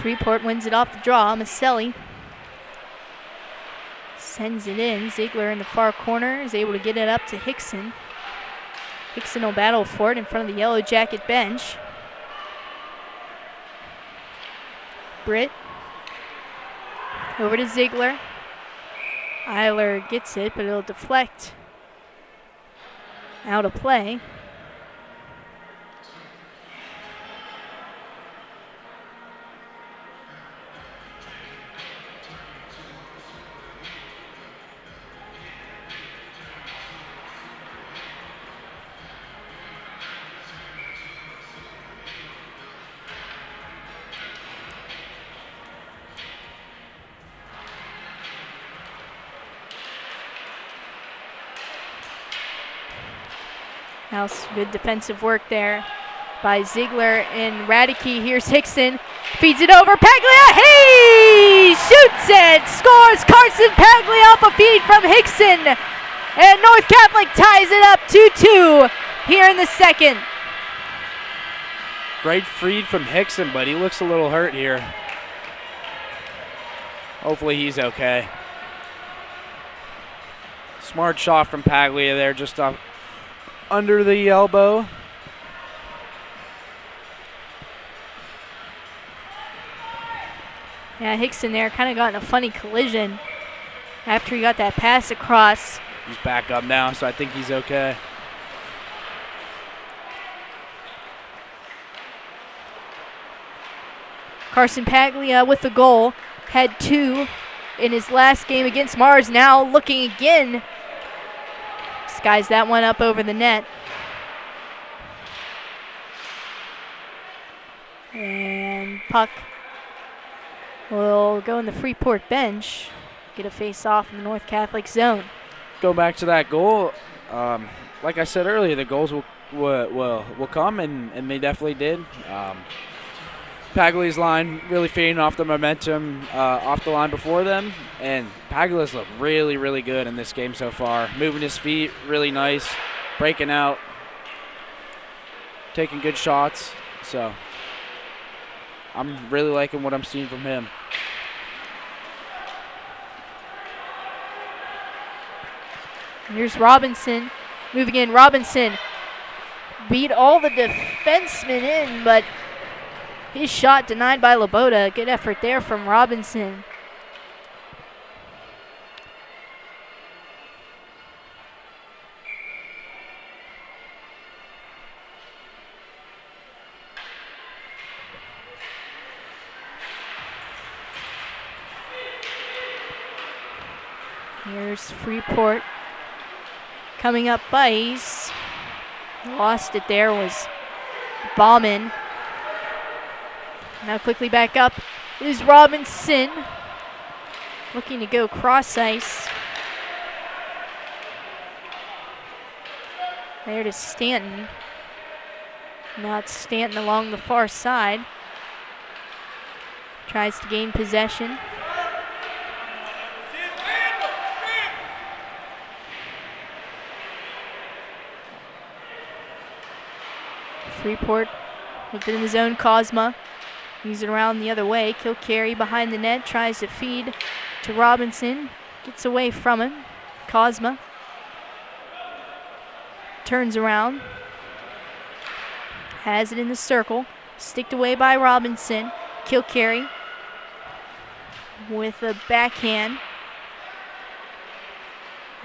Speaker 4: Freeport wins it off the draw. Maselli sends it in. Ziegler in the far corner is able to get it up to Hickson. Hickson will battle for it in front of the Yellow Jacket bench. Britt over to Ziegler. Eiler gets it, but it'll deflect out of play. Now good defensive work there by Ziegler and Radicke. Here's Hickson, feeds it over. Paglia, he shoots it, scores. Carson Paglia off a feed from Hickson. And North Catholic ties it up 2-2 here in the second.
Speaker 5: Great feed from Hickson, but he looks a little hurt here. Hopefully he's okay. Smart shot from Paglia there, just off under the elbow.
Speaker 4: Yeah, Hickson there kind of got in a funny collision after he got that pass across.
Speaker 5: He's back up now, so I think he's okay.
Speaker 4: Carson Paglia with the goal. Had 2 in his last game against Mars. Now looking again. Skies that one up over the net. And puck will go in the Freeport bench. Get a face off in the North Catholic zone.
Speaker 5: Go back to that goal. Like I said earlier, the goals will come, and they definitely did. Paglia's line really feeding off the momentum off the line before them, and Paglia's looked really, really good in this game so far. Moving his feet, really nice, breaking out, taking good shots. So I'm really liking what I'm seeing from him.
Speaker 4: Here's Robinson, moving in. Robinson beat all the defensemen in, but his shot denied by Loboda. Good effort there from Robinson. Here's Freeport Coming up ice. Lost it there was Bauman. Now quickly back up is Robinson. Looking to go cross ice. There to Stanton. Now it's Stanton along the far side. Tries to gain possession. Freeport within his own Cosma. Moves it around the other way. Kilcarry behind the net. Tries to feed to Robinson. Gets away from him. Cosma. Turns around. Has it in the circle. Sticked away by Robinson. Kilcarry with a backhand.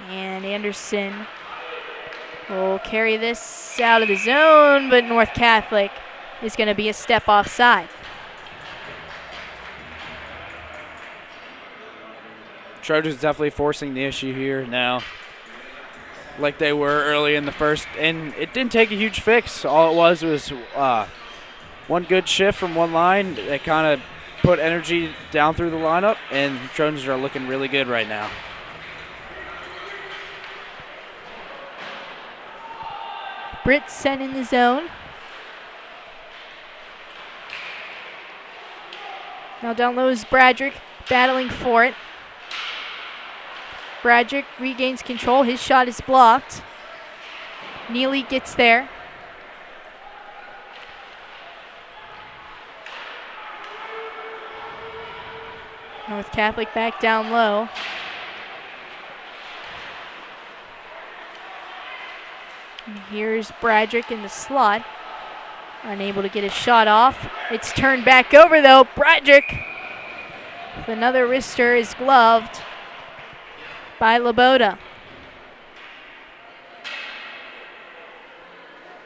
Speaker 4: And Anderson will carry this out of the zone, but North Catholic is going to be a step offside.
Speaker 5: Trojans definitely forcing the issue here now, like they were early in the first, and it didn't take a huge fix. All it was one good shift from one line that kind of put energy down through the lineup, and Trojans are looking really good right now.
Speaker 4: Britt sent in the zone. Now down low is Bradrick, battling for it. Bradrick regains control. His shot is blocked. Neely gets there. North Catholic back down low. And here's Bradrick in the slot. Unable to get his shot off. It's turned back over though. Bradrick with another wrister is gloved by Laboda.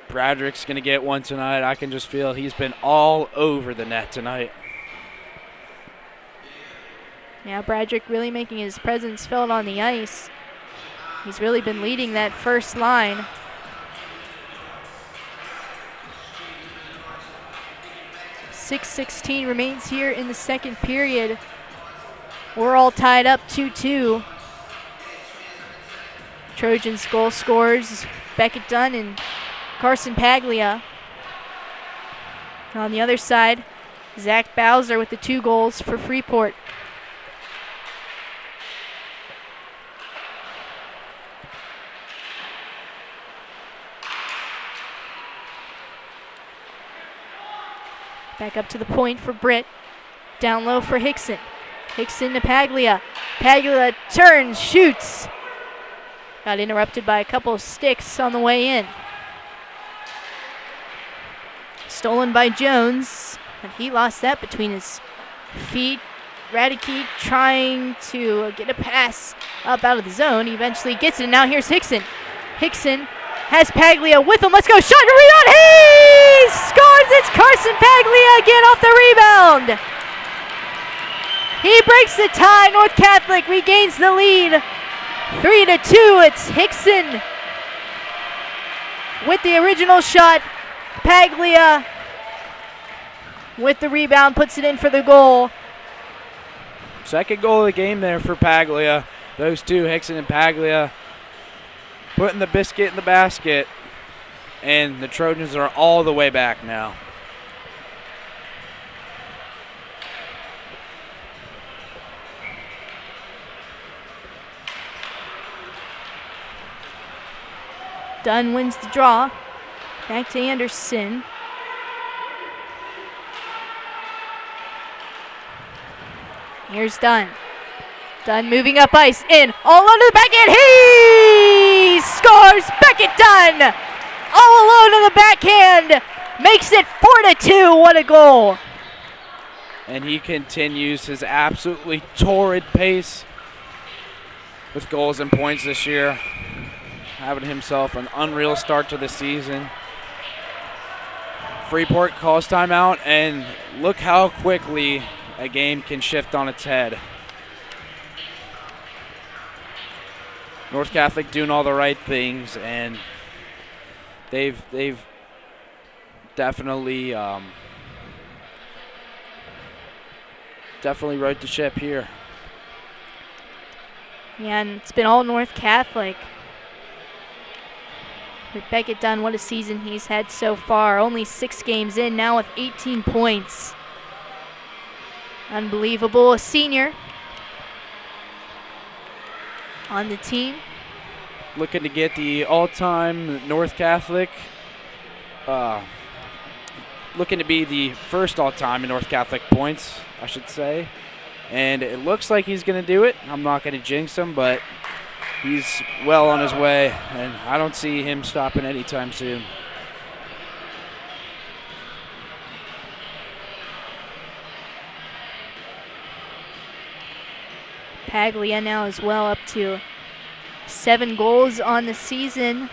Speaker 5: Bradrick's going to get one tonight. I can just feel he's been all over the net tonight.
Speaker 4: Yeah, Bradrick really making his presence felt on the ice. He's really been leading that first line. .616 remains here in the second period. We're all tied up 2-2. Trojans goal scorers Beckett Dunn and Carson Paglia. On the other side, Zach Bowser with the 2 goals for Freeport. Back up to the point for Britt. Down low for Hickson. Hickson to Paglia. Paglia turns, shoots. Got interrupted by a couple of sticks on the way in. Stolen by Jones, but he lost that between his feet. Radicke trying to get a pass up out of the zone. He eventually gets it, and now here's Hickson. Hickson has Paglia with him. Let's go, shot and rebound. He scores! It's Carson Paglia again off the rebound. He breaks the tie. North Catholic regains the lead. 3-2. It's Hickson with the original shot. Paglia with the rebound puts it in for the goal.
Speaker 5: Second goal of the game there for Paglia. Those two, Hickson and Paglia, putting the biscuit in the basket. And the Trojans are all the way back now.
Speaker 4: Dunn wins the draw. Back to Anderson. Here's Dunn. Dunn moving up ice, in, all under the backhand. He scores! Beckett Dunn, all alone on the backhand, makes it 4-2. What a goal!
Speaker 5: And he continues his absolutely torrid pace with goals and points this year, having himself an unreal start to the season. Freeport calls timeout, and look how quickly a game can shift on its head. North Catholic doing all the right things, and they've definitely definitely right the ship here.
Speaker 4: Yeah, and it's been all North Catholic. With Beckett Dunn, what a season he's had so far. Only 6 games in now with 18 points. Unbelievable. A senior on the team.
Speaker 5: Looking to get the all-time North Catholic, looking to be the first all-time in North Catholic points, I should say. And it looks like he's going to do it. I'm not going to jinx him, but he's well on his way, and I don't see him stopping anytime soon.
Speaker 4: Paglia now as well, up to 7 goals on the season.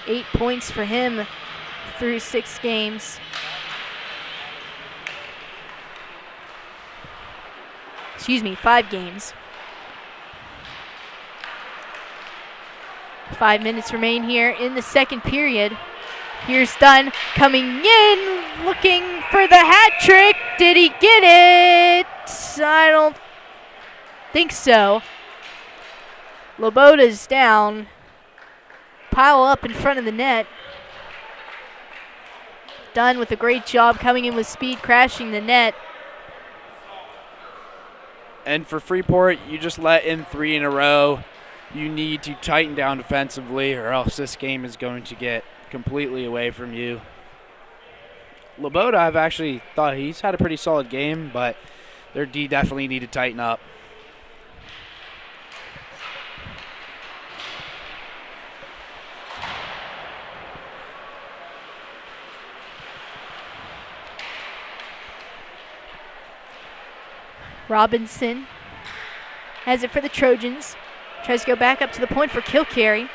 Speaker 4: 8 points for him through 6 games. Excuse me, 5 games. 5 minutes remain here in the second period. Here's Dunn coming in, looking for the hat trick. Did he get it? I don't think so. Loboda's down. Pile up in front of the net. Dunn with a great job coming in with speed, crashing the net.
Speaker 5: And for Freeport, you just let in 3 in a row. You need to tighten down defensively, or else this game is going to get completely away from you. Loboda, I've actually thought he's had a pretty solid game, but their D definitely need to tighten up.
Speaker 4: Robinson has it for the Trojans. Tries to go back up to the point for kill carry.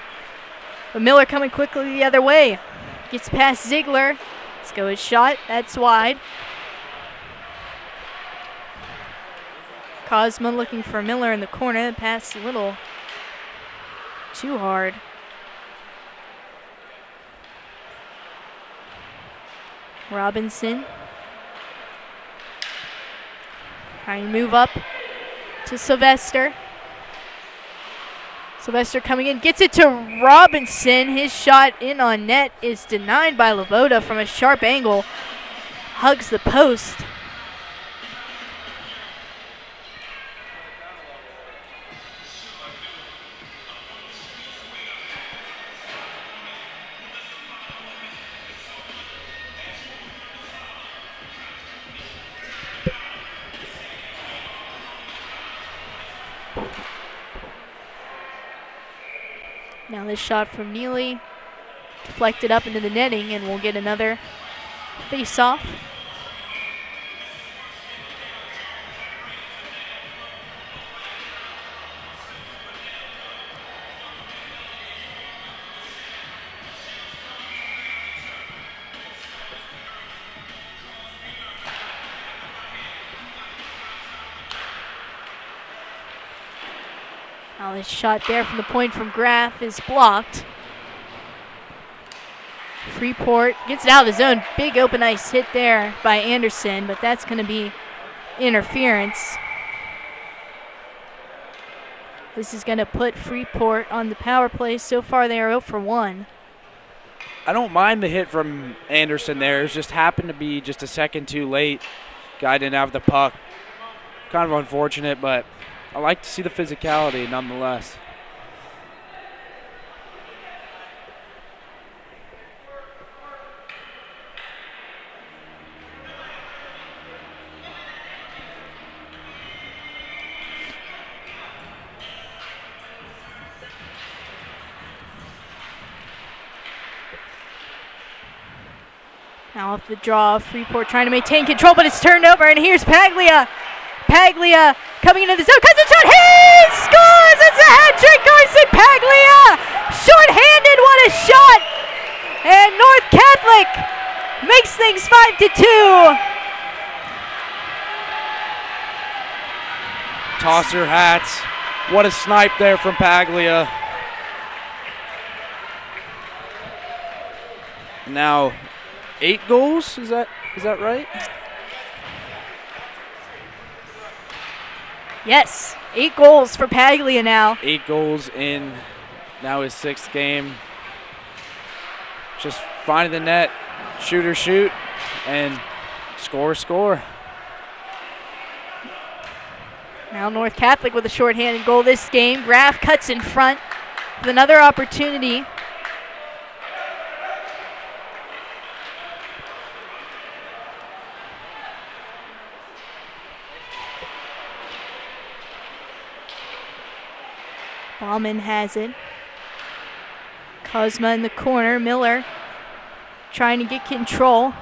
Speaker 4: But Miller coming quickly the other way. Gets past Ziegler. Let's go his shot. That's wide. Cosma looking for Miller in the corner. The pass a little too hard. Robinson. Trying to move up to Sylvester. Sylvester coming in, gets it to Robinson. His shot in on net is denied by Loboda from a sharp angle. Hugs the post. Now this shot from Neely deflected up into the netting, and we'll get another face-off. Now this shot there from the point from Graff is blocked. Freeport gets it out of the zone. Big open ice hit there by Anderson, but that's going to be interference. This is going to put Freeport on the power play. So far they are 0 for 1.
Speaker 5: I don't mind the hit from Anderson there. It just happened to be just a second too late. Guy didn't have the puck. Kind of unfortunate, but I like to see the physicality nonetheless.
Speaker 4: Now off the draw, Freeport trying to maintain control, but it's turned over, and here's Paglia. Paglia coming into the zone, cuts a shot, he scores! It's a hat trick, Carson Paglia! Short-handed, what a shot! And North Catholic makes things 5-2.
Speaker 5: Tosser hats. What a snipe there from Paglia. Now 8 goals, is that right?
Speaker 4: Yes, 8 goals for Paglia now.
Speaker 5: 8 goals in now his 6th game. Just finding the net, shoot, and score.
Speaker 4: Now North Catholic with a shorthanded goal this game. Graff cuts in front with another opportunity. Bauman has it. Kozma in the corner. Miller trying to get control.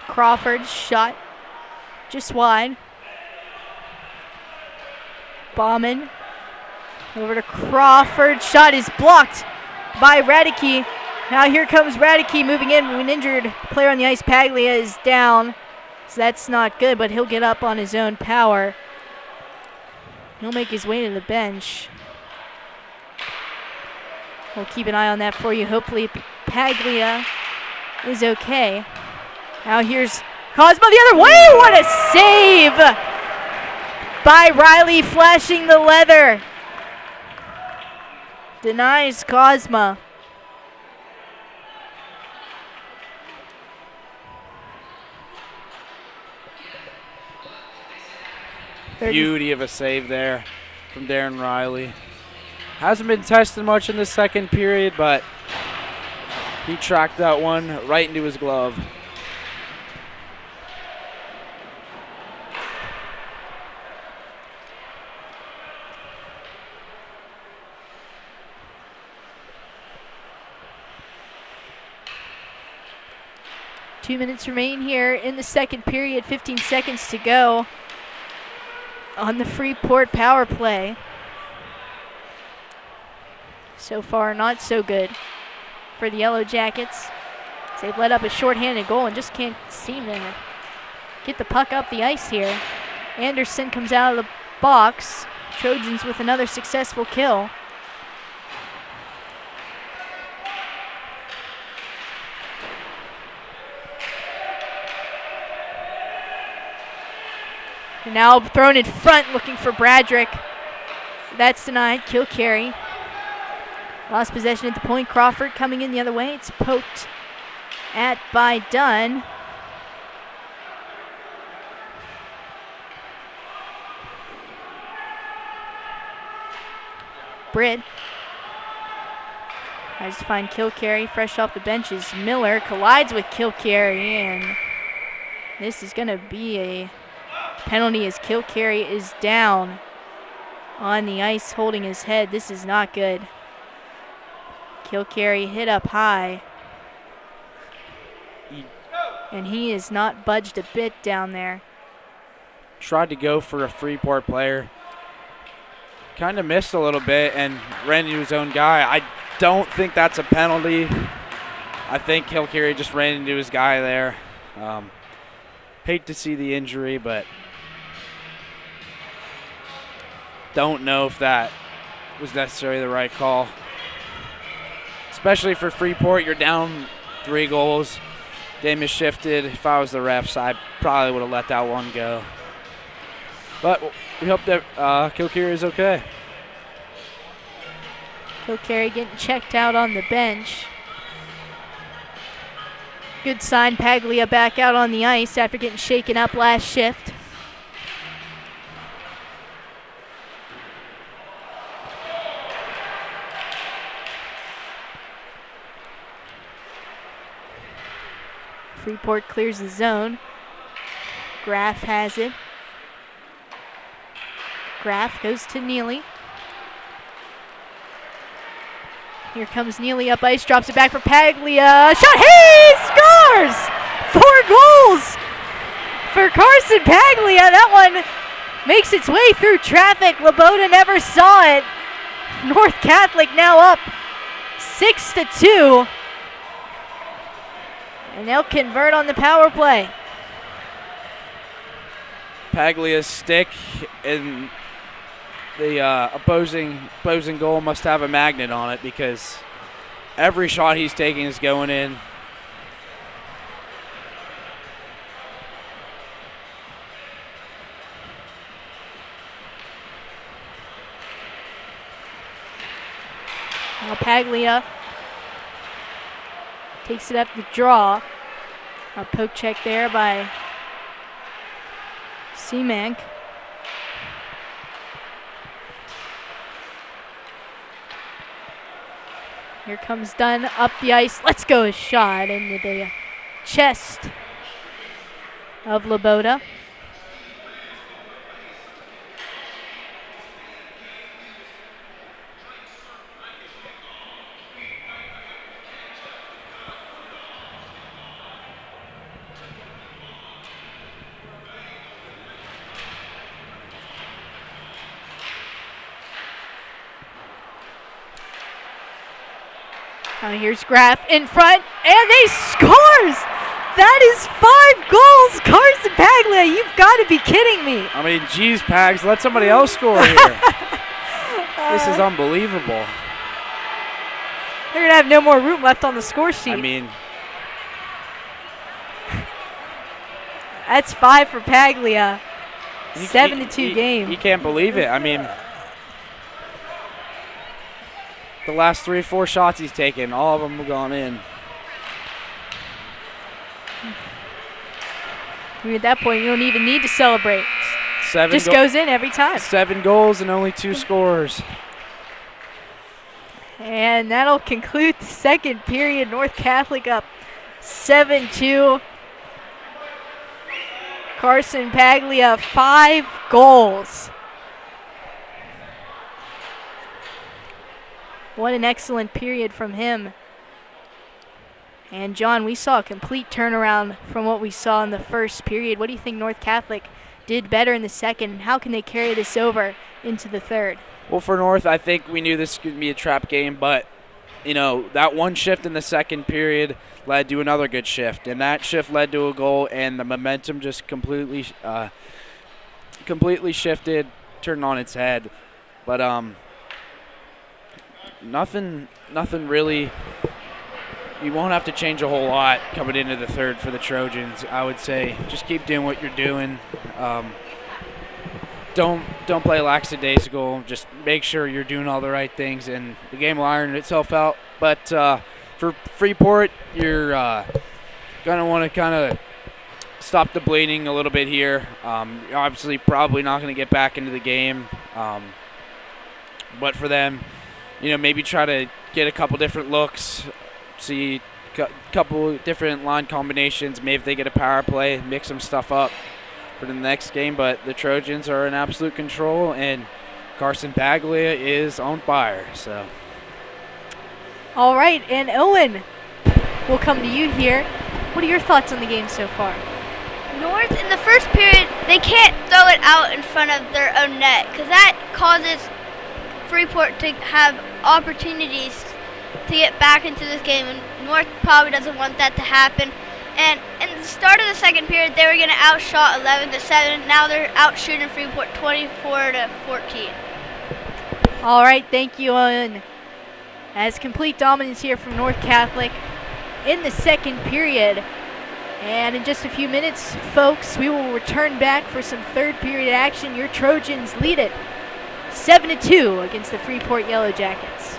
Speaker 4: Crawford's shot just wide. Bauman over to Crawford. Shot is blocked by Radicke. Now here comes Radicke moving in. An injured player on the ice. Paglia is down. So that's not good, but he'll get up on his own power. He'll make his way to the bench. We'll keep an eye on that for you. Hopefully Paglia is okay. Now here's Kozma the other way. What a save by Riley, flashing the leather. Denies Kozma.
Speaker 5: Beauty of a save there from Darren Riley. Hasn't been tested much in the second period, but he tracked that one right into his glove.
Speaker 4: Two minutes remain here in the second period, 15 seconds to go on the Freeport power play. So far, not so good for the Yellow Jackets. They've let up a shorthanded goal and just can't seem to get the puck up the ice here. Anderson comes out of the box. Trojans with another successful kill. And now thrown in front, looking for Bradrick. That's denied. Kill carry. Lost possession at the point. Crawford coming in the other way. It's poked at by Dunn. Britt tries to find Kilcarry fresh off the benches. Miller collides with Kilcarry, and this is going to be a penalty as Kilcarry is down on the ice holding his head. This is not good. Kilcarry hit up high, and he is not budged a bit down there.
Speaker 5: Tried to go for a Freeport player. Kind of missed a little bit and ran into his own guy. I don't think that's a penalty. I think Kilcarry just ran into his guy there. Hate to see the injury, but don't know if that was necessarily the right call. Especially for Freeport, you're down 3 goals. Game is shifted. If I was the refs, I probably would have let that one go. But we hope that Kilcarry is okay.
Speaker 4: Kilcarry getting checked out on the bench. Good sign, Paglia back out on the ice after getting shaken up last shift. Freeport clears the zone. Graff has it. Graff goes to Neely. Here comes Neely up ice, drops it back for Paglia. Shot, he scores! 4 goals for Carson Paglia. That one makes its way through traffic. Laboda never saw it. North Catholic now up 6-2. And they'll convert on the power play.
Speaker 5: Paglia's stick and opposing goal must have a magnet on it because every shot he's taking is going in.
Speaker 4: Now Paglia takes it up the draw. A poke check there by Seamank. Here comes Dunn up the ice. Let's go, a shot into the chest of Laboda. Here's Graff in front, and he scores! That is 5 goals, Carson Paglia. You've got to be kidding me.
Speaker 5: I mean, geez, Pags, let somebody else score here. This is unbelievable.
Speaker 4: They're going to have no more room left on the score sheet.
Speaker 5: I mean,
Speaker 4: that's 5 for Paglia. 7-2 game.
Speaker 5: You can't believe it. I mean, the last 3 or 4 shots he's taken, all of them have gone in.
Speaker 4: I mean, at that point, you don't even need to celebrate. Just goes in every time.
Speaker 5: 7 goals and only 2 scores.
Speaker 4: And that'll conclude the second period. North Catholic up 7-2. Carson Paglia, 5 goals. What an excellent period from him. And John, we saw a complete turnaround from what we saw in the first period. What do you think North Catholic did better in the second, and how can they carry this over into the third?
Speaker 5: Well, for North, I think we knew this could be a trap game, but, you know, that one shift in the second period led to another good shift, and that shift led to a goal, and the momentum just completely shifted, turned on its head. But nothing really. You won't have to change a whole lot coming into the third for the Trojans. I would say just keep doing what you're doing. Don't play lackadaisical. Just make sure you're doing all the right things, and the game will iron itself out. But for Freeport, you're gonna want to kind of stop the bleeding a little bit here. You're obviously probably not going to get back into the game, but for them, you know, maybe try to get a couple different looks. See a couple different line combinations. Maybe if they get a power play, mix some stuff up for the next game. But the Trojans are in absolute control, and Carson Paglia is on fire. So,
Speaker 4: all right, and Owen, we'll come to you here. What are your thoughts on the game so far?
Speaker 6: North, in the first period, they can't throw it out in front of their own net because that causes Freeport to have opportunities to get back into this game, and North probably doesn't want that to happen. And in the start of the second period, they were going to outshot 11-7. Now they're out shooting Freeport 24-14.
Speaker 4: All right, thank you, Owen. As complete dominance here from North Catholic in the second period. And in just a few minutes, folks, we will return back for some third period action. Your Trojans lead it 7-2 against the Freeport Yellow Jackets.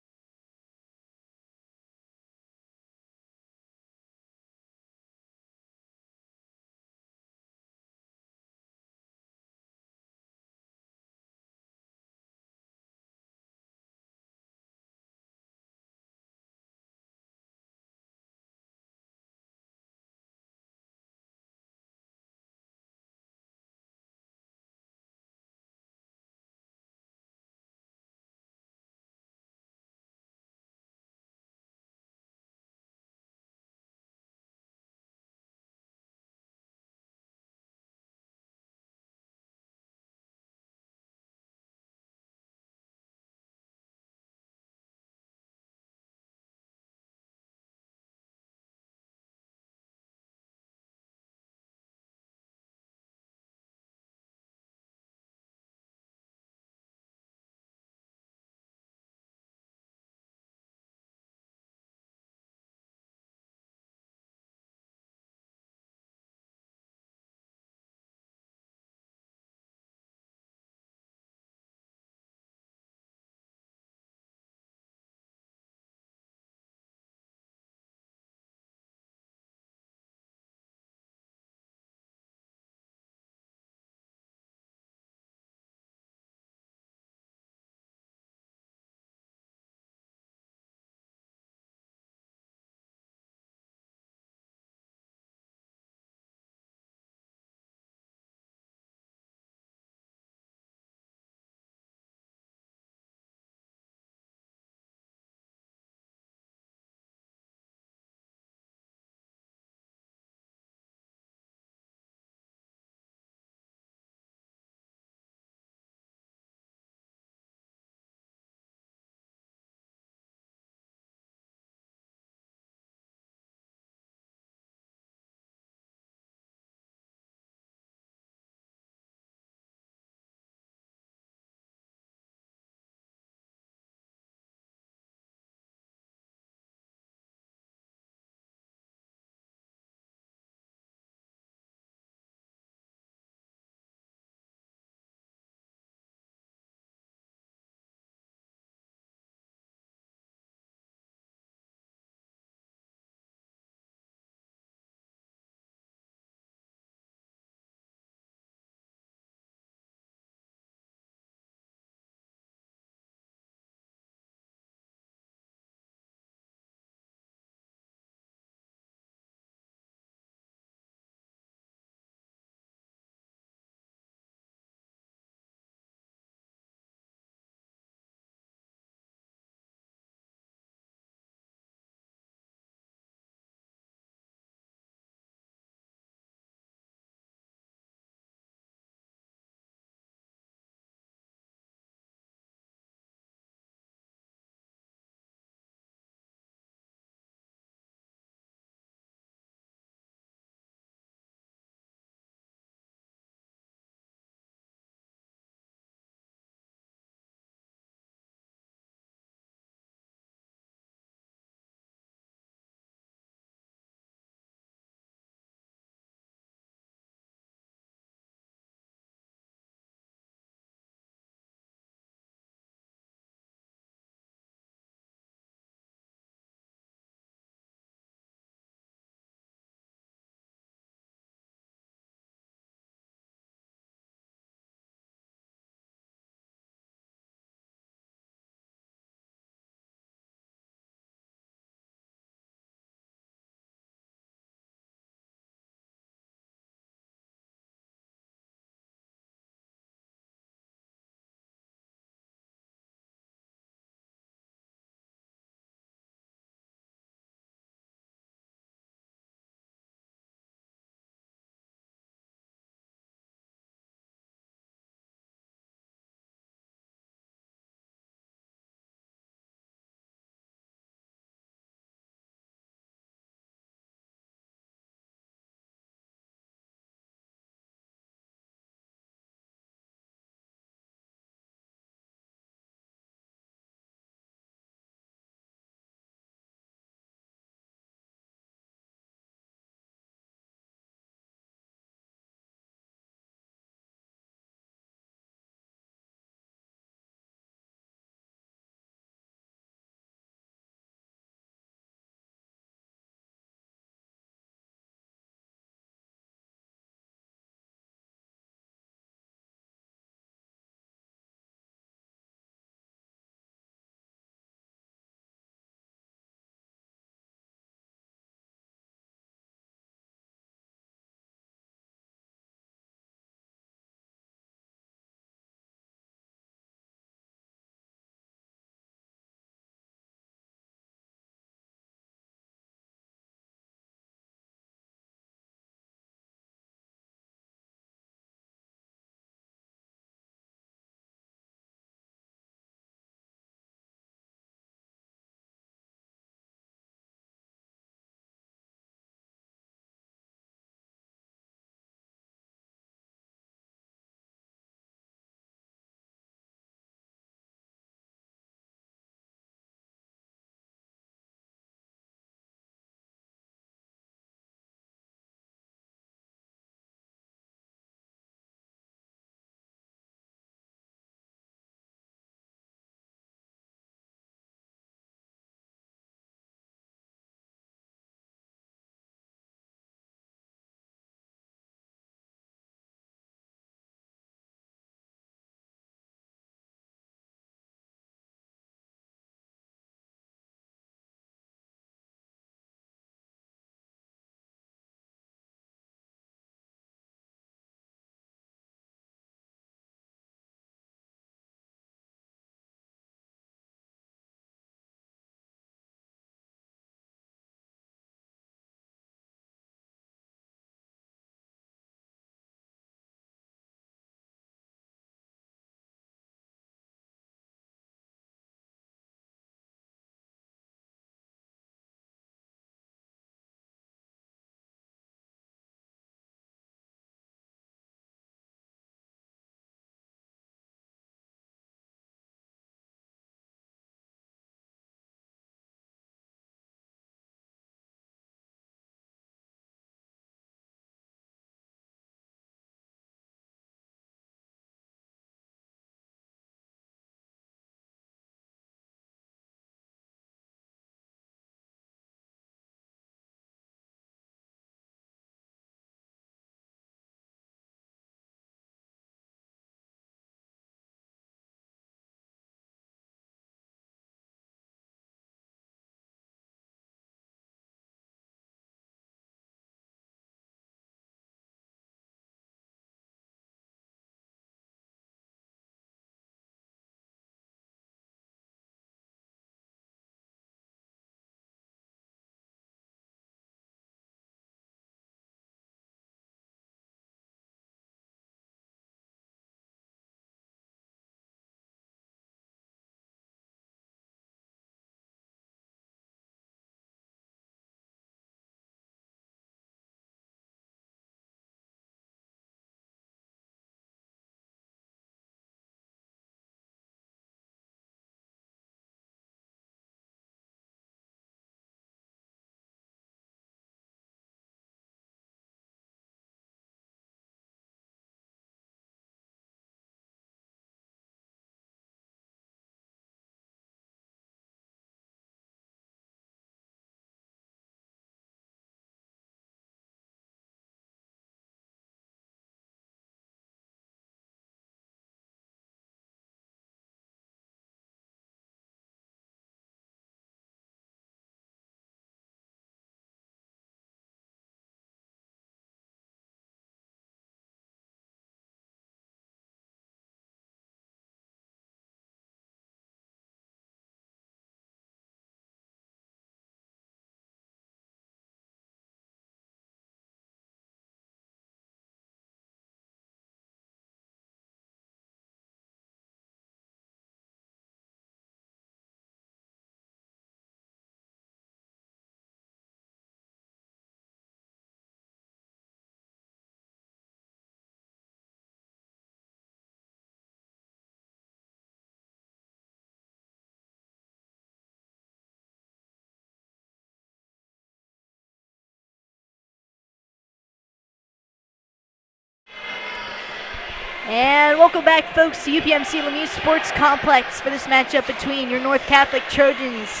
Speaker 4: And welcome back, folks, to UPMC Lemieux Sports Complex for this matchup between your North Catholic Trojans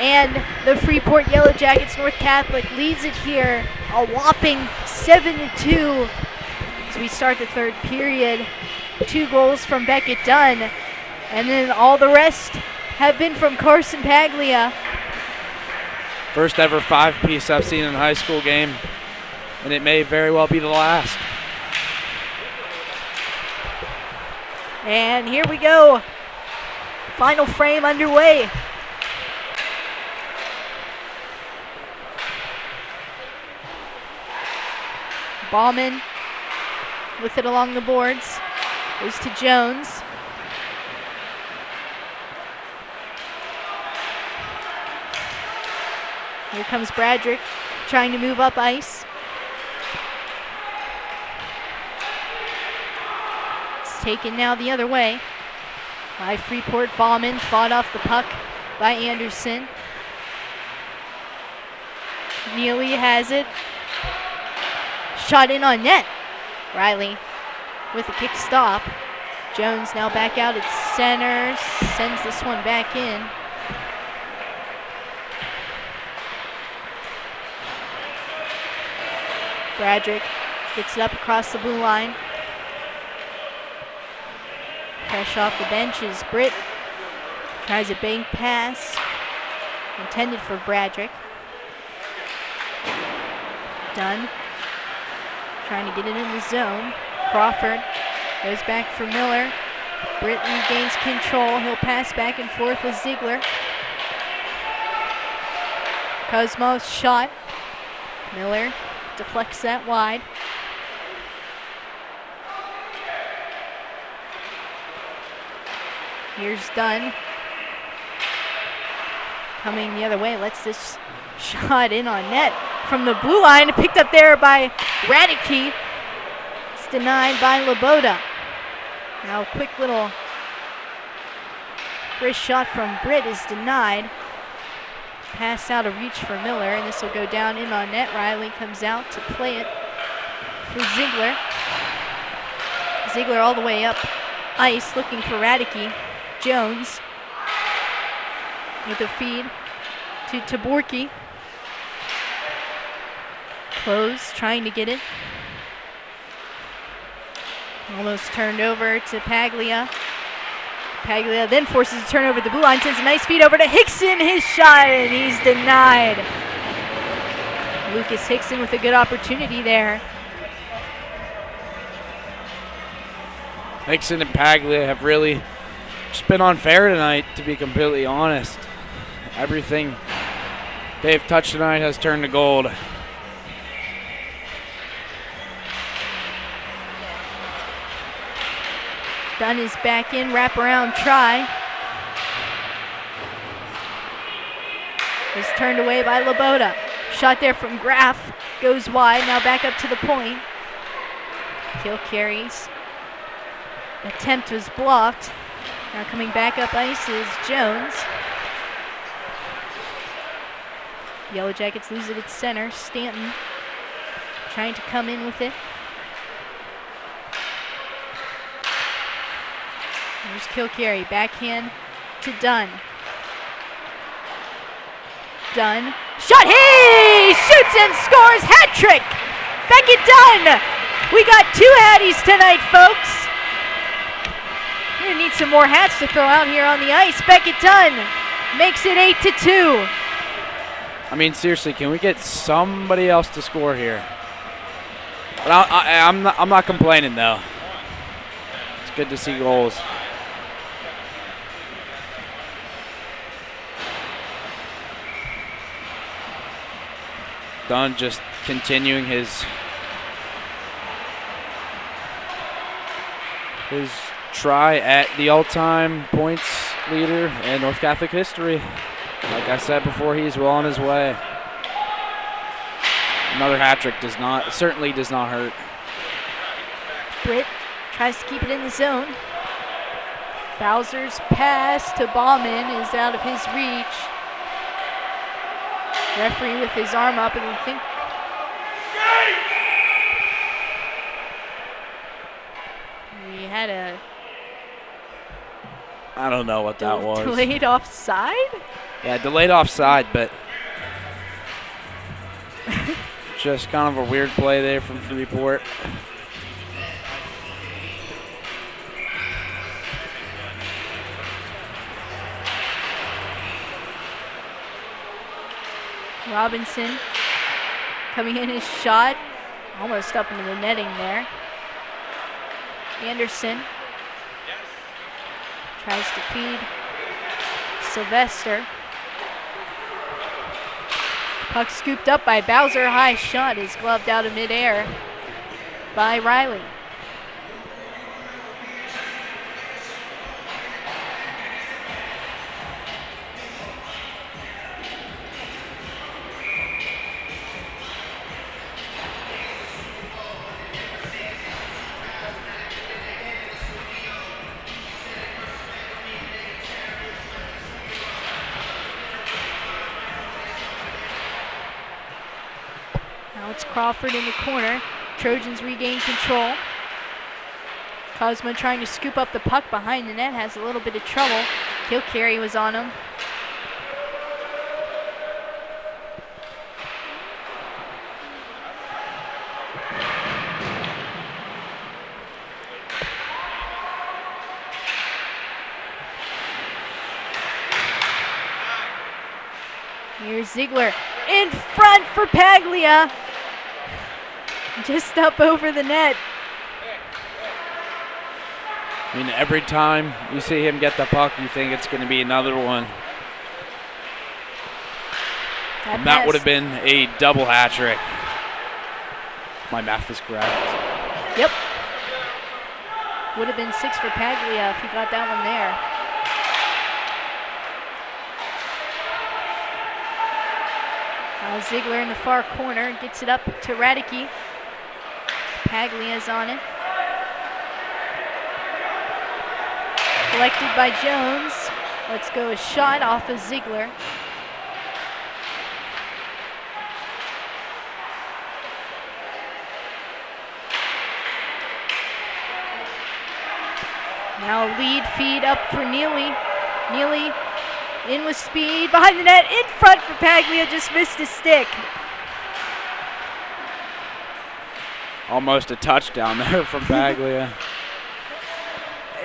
Speaker 4: and the Freeport Yellow Jackets. North Catholic leads it here a whopping 7-2 as we start the third period. 2 goals from Beckett Dunn, and then all the rest have been from Carson Paglia.
Speaker 5: First ever 5-piece I've seen in a high school game, and it may very well be the last.
Speaker 4: And here we go. Final frame underway. Ballman with it along the boards. Goes to Jones. Here comes Bradrick trying to move up ice. It's taken now the other way by Freeport. Ballman fought off the puck by Anderson. Neely has it. Shot in on net. Riley with a kick stop. Jones now back out at center. Sends this one back in. Bradrick gets it up across the blue line. Fresh off the bench is Britt. Tries a bank pass. Intended for Bradrick. Dunn. Trying to get it in the zone. Crawford goes back for Miller. Britt regains control. He'll pass back and forth with Ziegler. Cosmos shot. Miller deflects that wide. Here's Dunn. Coming the other way, lets this shot in on net from the blue line. Picked up there by Radicke. It's denied by Laboda. Now a quick little wrist shot from Britt is denied. Pass out of reach for Miller, and this will go down in on net. Riley comes out to play it for Ziegler. Ziegler all the way up ice looking for Radicke. Jones with a feed to Taborki. Close, trying to get it. Almost turned over to Paglia. Paglia then forces a turnover at the blue line, sends a nice feed over to Hickson. His shot, and he's denied. Lucas Hickson with a good opportunity there.
Speaker 5: Hickson and Paglia have really just been unfair tonight, to be completely honest. Everything they've touched tonight has turned to gold.
Speaker 4: Dunn is back in, wraparound try. Is turned away by Laboda. Shot there from Graff, goes wide, now back up to the point. Kilcary's attempt was blocked. Now coming back up ice is Jones. Yellow Jackets lose it at center. Stanton trying to come in with it. There's Kilcary, backhand to Dunn. Dunn, shot, he shoots and scores, hat trick! Beckett Dunn! We got 2 hatties tonight, folks. We're gonna need some more hats to throw out here on the ice. Beckett Dunn makes it 8-2.
Speaker 5: I mean, seriously, can we get somebody else to score here? But I'm not complaining, though. It's good to see goals. Dunn just continuing his try at the all-time points leader in North Catholic history. Like I said before, he's well on his way. Another hat trick certainly does not hurt.
Speaker 4: Britt tries to keep it in the zone. Bowser's pass to Ballman is out of his reach. Referee with his arm up, and we think had a
Speaker 5: I don't know what that was.
Speaker 4: delayed offside?
Speaker 5: Yeah, delayed offside, but just kind of a weird play there from Freeport.
Speaker 4: Robinson coming in his shot, almost up into the netting there. Anderson tries to feed Sylvester. Puck scooped up by Bowser. High shot is gloved out of midair by Riley. Now it's Crawford in the corner. Trojans regain control. Cosmo trying to scoop up the puck behind the net, has a little bit of trouble. Kilcarry was on him. Here's Ziegler in front for Paglia. Just up over the net.
Speaker 5: I mean, every time you see him get the puck, you think it's going to be another one. And that would have been a double hat trick. My math is correct.
Speaker 4: Yep. Would have been 6 for Paglia if he got that one there. Now Ziegler in the far corner gets it up to Radicke. Paglia's on it. Collected by Jones. Let's go a shot off of Ziegler. Now lead feed up for Neely. Neely in with speed, behind the net, in front for Paglia, just missed his stick.
Speaker 5: Almost a touchdown there from Paglia.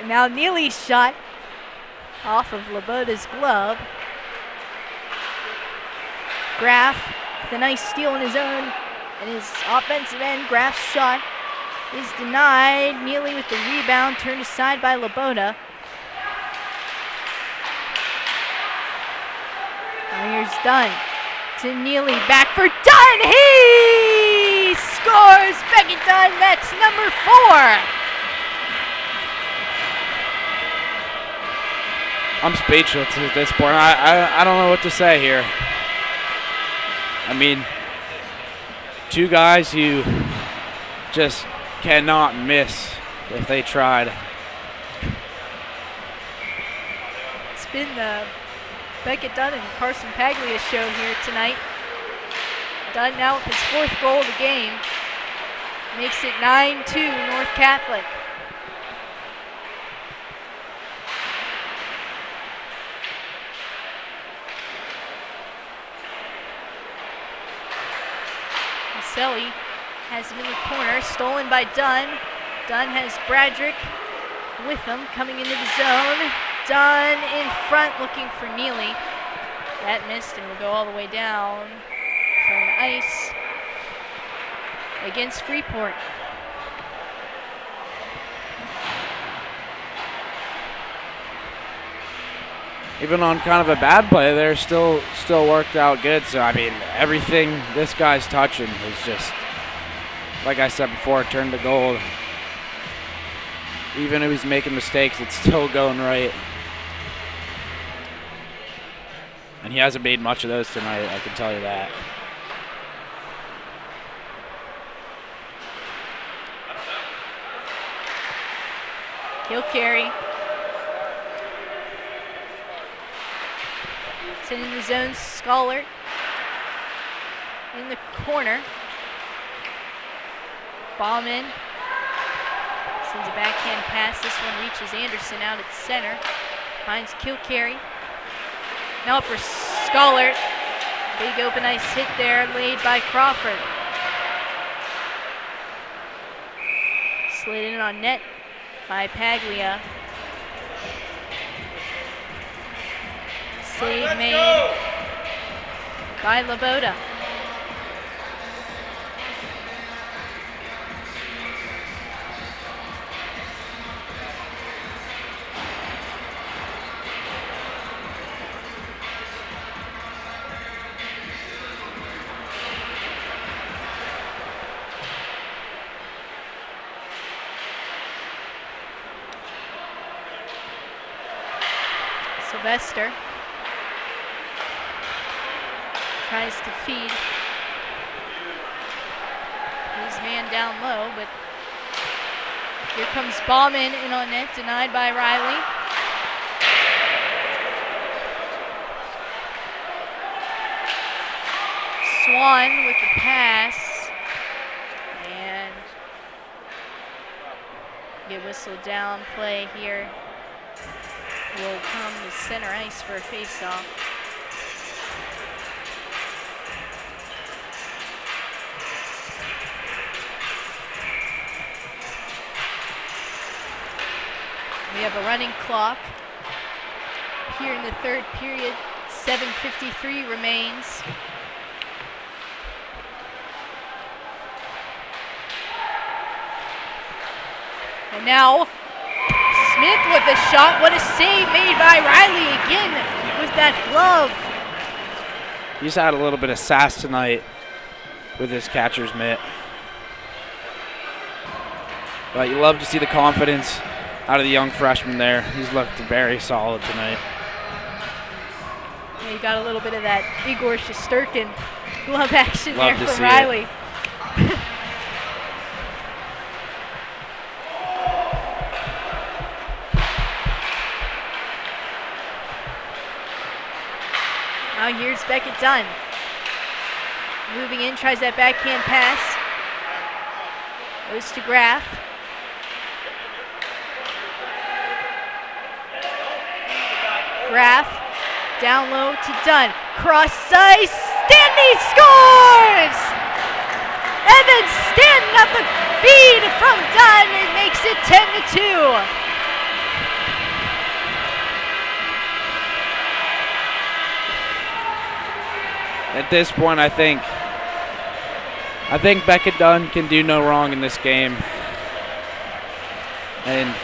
Speaker 4: Now Neely's shot off of Laboda's glove. Graff with a nice steal in his own and his offensive end. Graff's shot is denied. Neely with the rebound, turned aside by Laboda. Now here's Dunn to Neely, back for Dunn. He scores! Beckett Dunn, that's number 4.
Speaker 5: I'm speechless at this point. I don't know what to say here. I mean, two guys who just cannot miss if they tried.
Speaker 4: It's been the Beckett Dunn and Carson Paglia show here tonight. Dunn now with his 4th goal of the game. Makes it 9-2 North Catholic. Selly has him in the corner, stolen by Dunn. Dunn has Bradrick with him, coming into the zone. Dunn in front, looking for Neely. That missed and will go all the way down from the ice against Freeport.
Speaker 5: Even on kind of a bad play there, still worked out good. So, I mean, everything this guy's touching is just, like I said before, turned to gold. Even if he's making mistakes, it's still going right. And he hasn't made much of those tonight, I can tell you that.
Speaker 4: Kilcarry. Sending the zone, Scholar in the corner. Bauman Sends a backhand pass. This one reaches Anderson out at center. Finds Kilcarry. Now up for Schollert. Big open ice hit there, laid by Crawford. Slid in on net by Paglia. Save made by Laboda. Sylvester tries to feed his man down low, but here comes Bauman in on net, denied by Riley. Swan with the pass, and get whistled down. Play here will come to center ice for a face-off. We have a running clock here in the third period. 7:53 remains. And now Smith with a shot. What a save made by Riley again with that glove.
Speaker 5: He's had a little bit of sass tonight with his catcher's mitt. But you love to see the confidence out of the young freshman there. He's looked very solid tonight.
Speaker 4: Yeah, you got a little bit of that Igor Shesterkin glove action
Speaker 5: Love
Speaker 4: there
Speaker 5: to
Speaker 4: from
Speaker 5: see
Speaker 4: Riley. Now here's Beckett Dunn. Moving in, tries that backhand pass. Goes to Graff. Graff down low to Dunn. Cross ice. Stanley scores! Evan Stanton up the feed from Dunn and makes it 10-2.
Speaker 5: At this point, I think Beckett Dunn can do no wrong in this game. And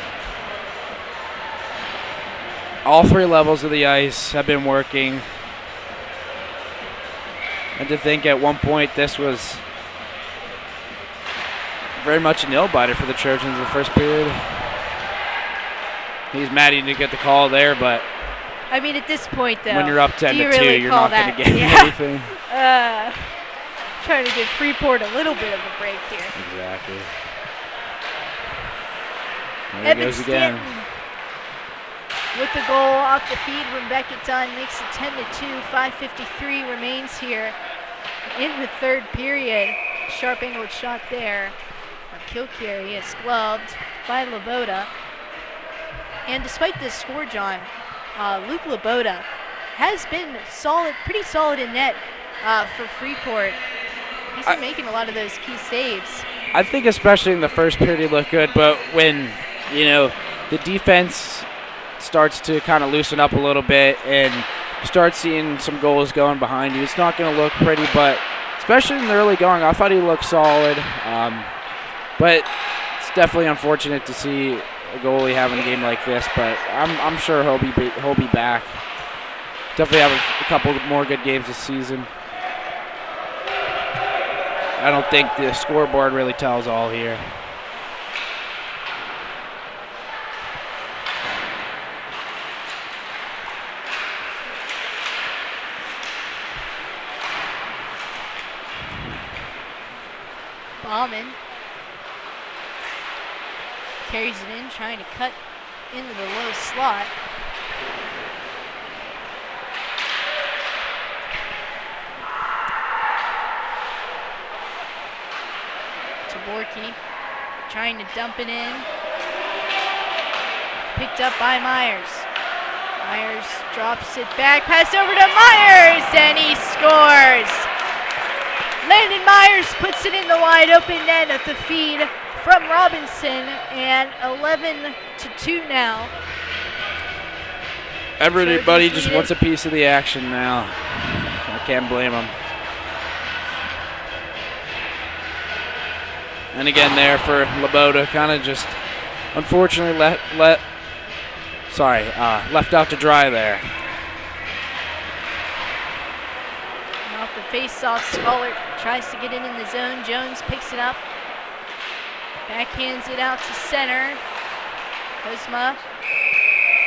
Speaker 5: all three levels of the ice have been working. And to think at one point this was very much a nail-biter for the Trojans in the first period. He's mad he didn't get the call there, but
Speaker 4: I mean, at this point, though,
Speaker 5: when you're up 10-2,
Speaker 4: really
Speaker 5: you're not going to get anything.
Speaker 4: Trying to give Freeport a little bit of a break here.
Speaker 5: Exactly. There
Speaker 4: Evan
Speaker 5: he goes again.
Speaker 4: Stanton with the goal off the feed from Beckett Dunn makes it 10-2. 5:53 remains here in the third period. Sharp angled shot there on Kilcarry. It's gloved by Laboda. And despite this score, John, Luke Laboda has been solid, pretty solid in net for Freeport. He's been making a lot of those key saves.
Speaker 5: I think especially in the first period he looked good, but when, the defense starts to kind of loosen up a little bit and you start seeing some goals going behind you, it's not going to look pretty, but especially in the early going, I thought he looked solid. But it's definitely unfortunate to see a goalie having a game like this, but I'm sure he'll be back. Definitely have a couple more good games this season. I don't think the scoreboard really tells all here.
Speaker 4: Bauman carries it in, trying to cut into the low slot. Taborki trying to dump it in. picked up by Myers. Myers drops it back, pass over to Myers, and he scores. Landon Myers puts it in the wide open net at the feed from Robinson, and 11-2 now.
Speaker 5: Everybody just wants a piece of the action now. I can't blame them. And again there for Laboda, kind of just unfortunately left out to dry there.
Speaker 4: Off the face-off, Scholar tries to get it in the zone. Jones picks it up, backhands it out to center. Kuzma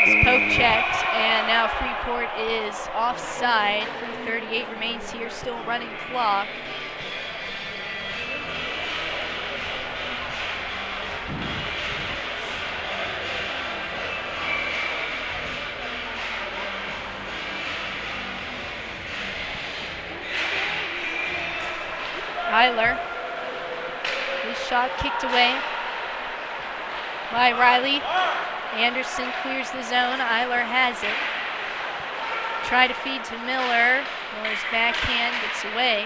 Speaker 4: is poke checked, and now Freeport is offside. 3:38 remains here, still running clock. Eiler. His shot kicked away by Riley. Anderson clears the zone. Eiler has it. Try to feed to Miller. Miller's backhand gets away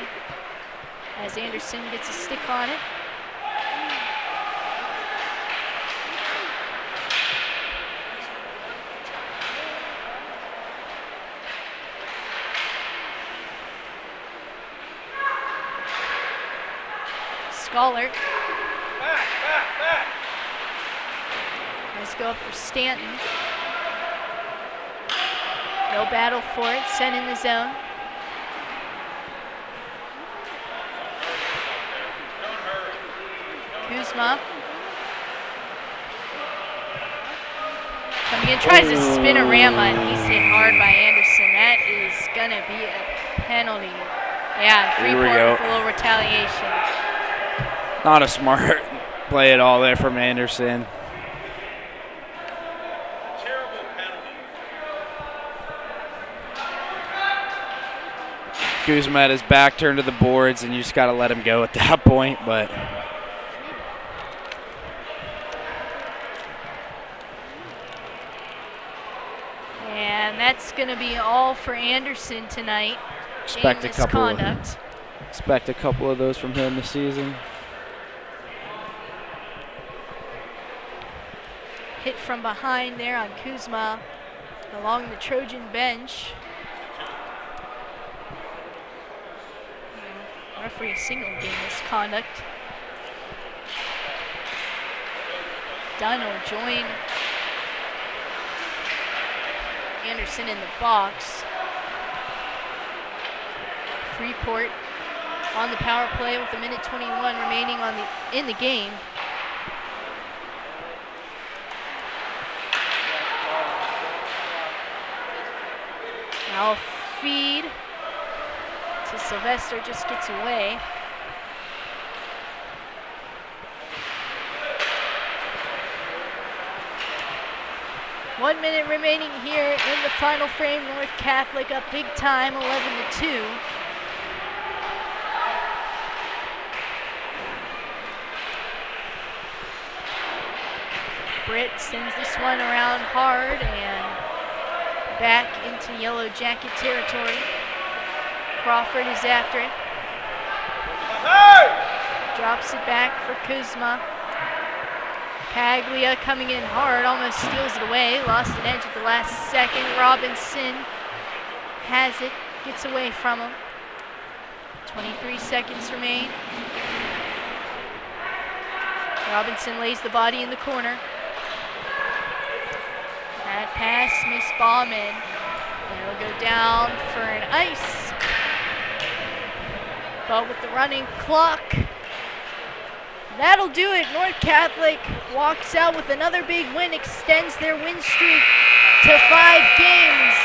Speaker 4: as Anderson gets a stick on it. Scholar. Let's go up for Stanton. No battle for it, sent in the zone. Kuzma. Coming in, tries to spin a Rama, and he's hit hard by Anderson. That is gonna be a penalty. Yeah, Freeport with a little retaliation.
Speaker 5: Not a smart play at all there from Anderson.
Speaker 3: Terrible penalty.
Speaker 5: Kuzma had his back turned to the boards, and you just got to let him go at that point. But
Speaker 4: and that's going to be all for Anderson tonight.
Speaker 5: expect a couple of those from him this season.
Speaker 4: Hit from behind there on Kuzma along the Trojan bench. Referee single game misconduct. Dunn will join Anderson in the box. Freeport on the power play with a minute 21 remaining in the game. Now feed to Sylvester, just gets away. One minute remaining here in the final frame. North Catholic up big time, 11-2. Britt sends this one around hard and back into Yellow Jacket territory. Crawford is after it. Drops it back for Kuzma. Paglia coming in hard, almost steals it away. Lost an edge at the last second. Robinson has it, gets away from him. 23 seconds remain. Robinson lays the body in the corner. That pass, Miss Bauman. It'll go down for an ice. But with the running clock, that'll do it. North Catholic walks out with another big win, extends their win streak to 5 games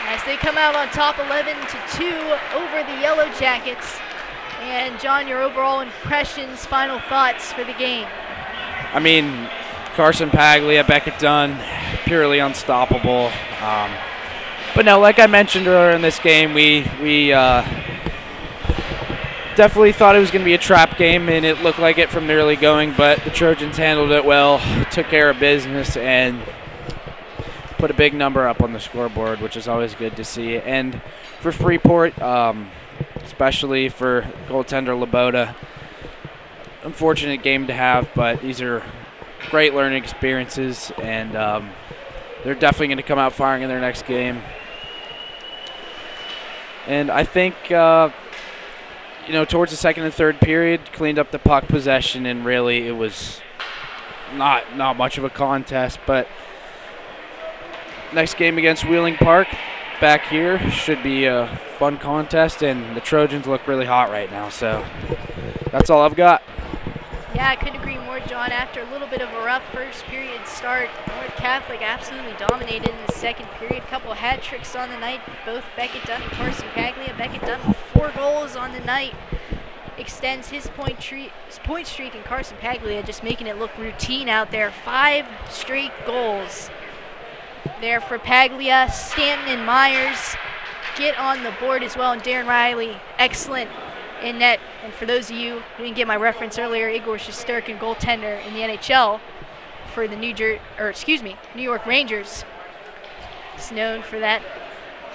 Speaker 4: as they come out on top 11-2 over the Yellow Jackets. And John, your overall impressions, final thoughts for the game?
Speaker 5: I mean, Carson Paglia, Beckett Dunn, purely unstoppable. But no, like I mentioned earlier in this game, we definitely thought it was going to be a trap game, and it looked like it from the early going, but the Trojans handled it well, took care of business, and put a big number up on the scoreboard, which is always good to see. And for Freeport, especially for goaltender Laboda, unfortunate game to have, but these are great learning experiences, and they're definitely going to come out firing in their next game. And I think, towards the second and third period, cleaned up the puck possession, and really it was not much of a contest. But next game against Wheeling Park back here should be a fun contest, and the Trojans look really hot right now. So that's all I've got.
Speaker 4: Yeah, I couldn't agree more, John. After a little bit of a rough first period start, North Catholic absolutely dominated in the second period. Couple hat tricks on the night, both Beckett Dunn and Carson Paglia. Beckett Dunn with 4 goals on the night extends his point streak, and Carson Paglia just making it look routine out there. 5 straight goals there for Paglia. Stanton and Myers get on the board as well, and Darren Riley, excellent in net. And for those of you who didn't get my reference earlier, Igor Shesterkin, goaltender in the NHL for the New York Rangers, is known for that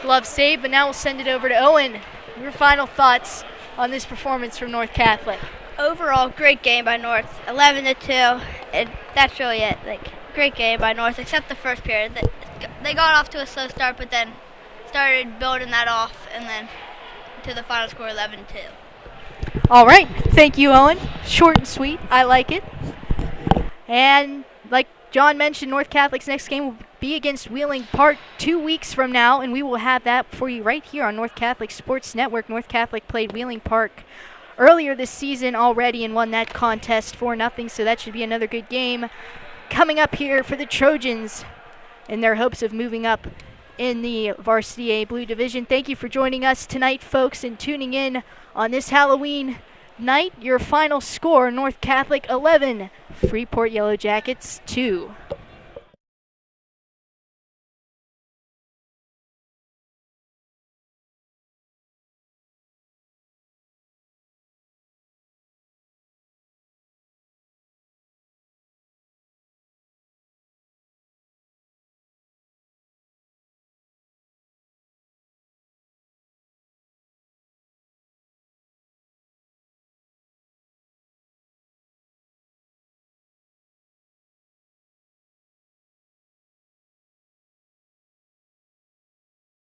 Speaker 4: glove save. But now we'll send it over to Owen. Your final thoughts on this performance from North Catholic?
Speaker 6: Overall, great game by North. 11-2. That's really it. Great game by North, except the first period. They got off to a slow start, but then started building that off, and then to the final score, 11-2.
Speaker 4: All right. Thank you, Owen. Short and sweet. I like it. And like John mentioned, North Catholic's next game will be against Wheeling Park 2 weeks from now, and we will have that for you right here on North Catholic Sports Network. North Catholic played Wheeling Park earlier this season already and won that contest 4-0, so that should be another good game coming up here for the Trojans in their hopes of moving up in the Varsity A Blue Division. Thank you for joining us tonight, folks, and tuning in on this Halloween night. Your final score, North Catholic 11, Freeport Yellow Jackets 2.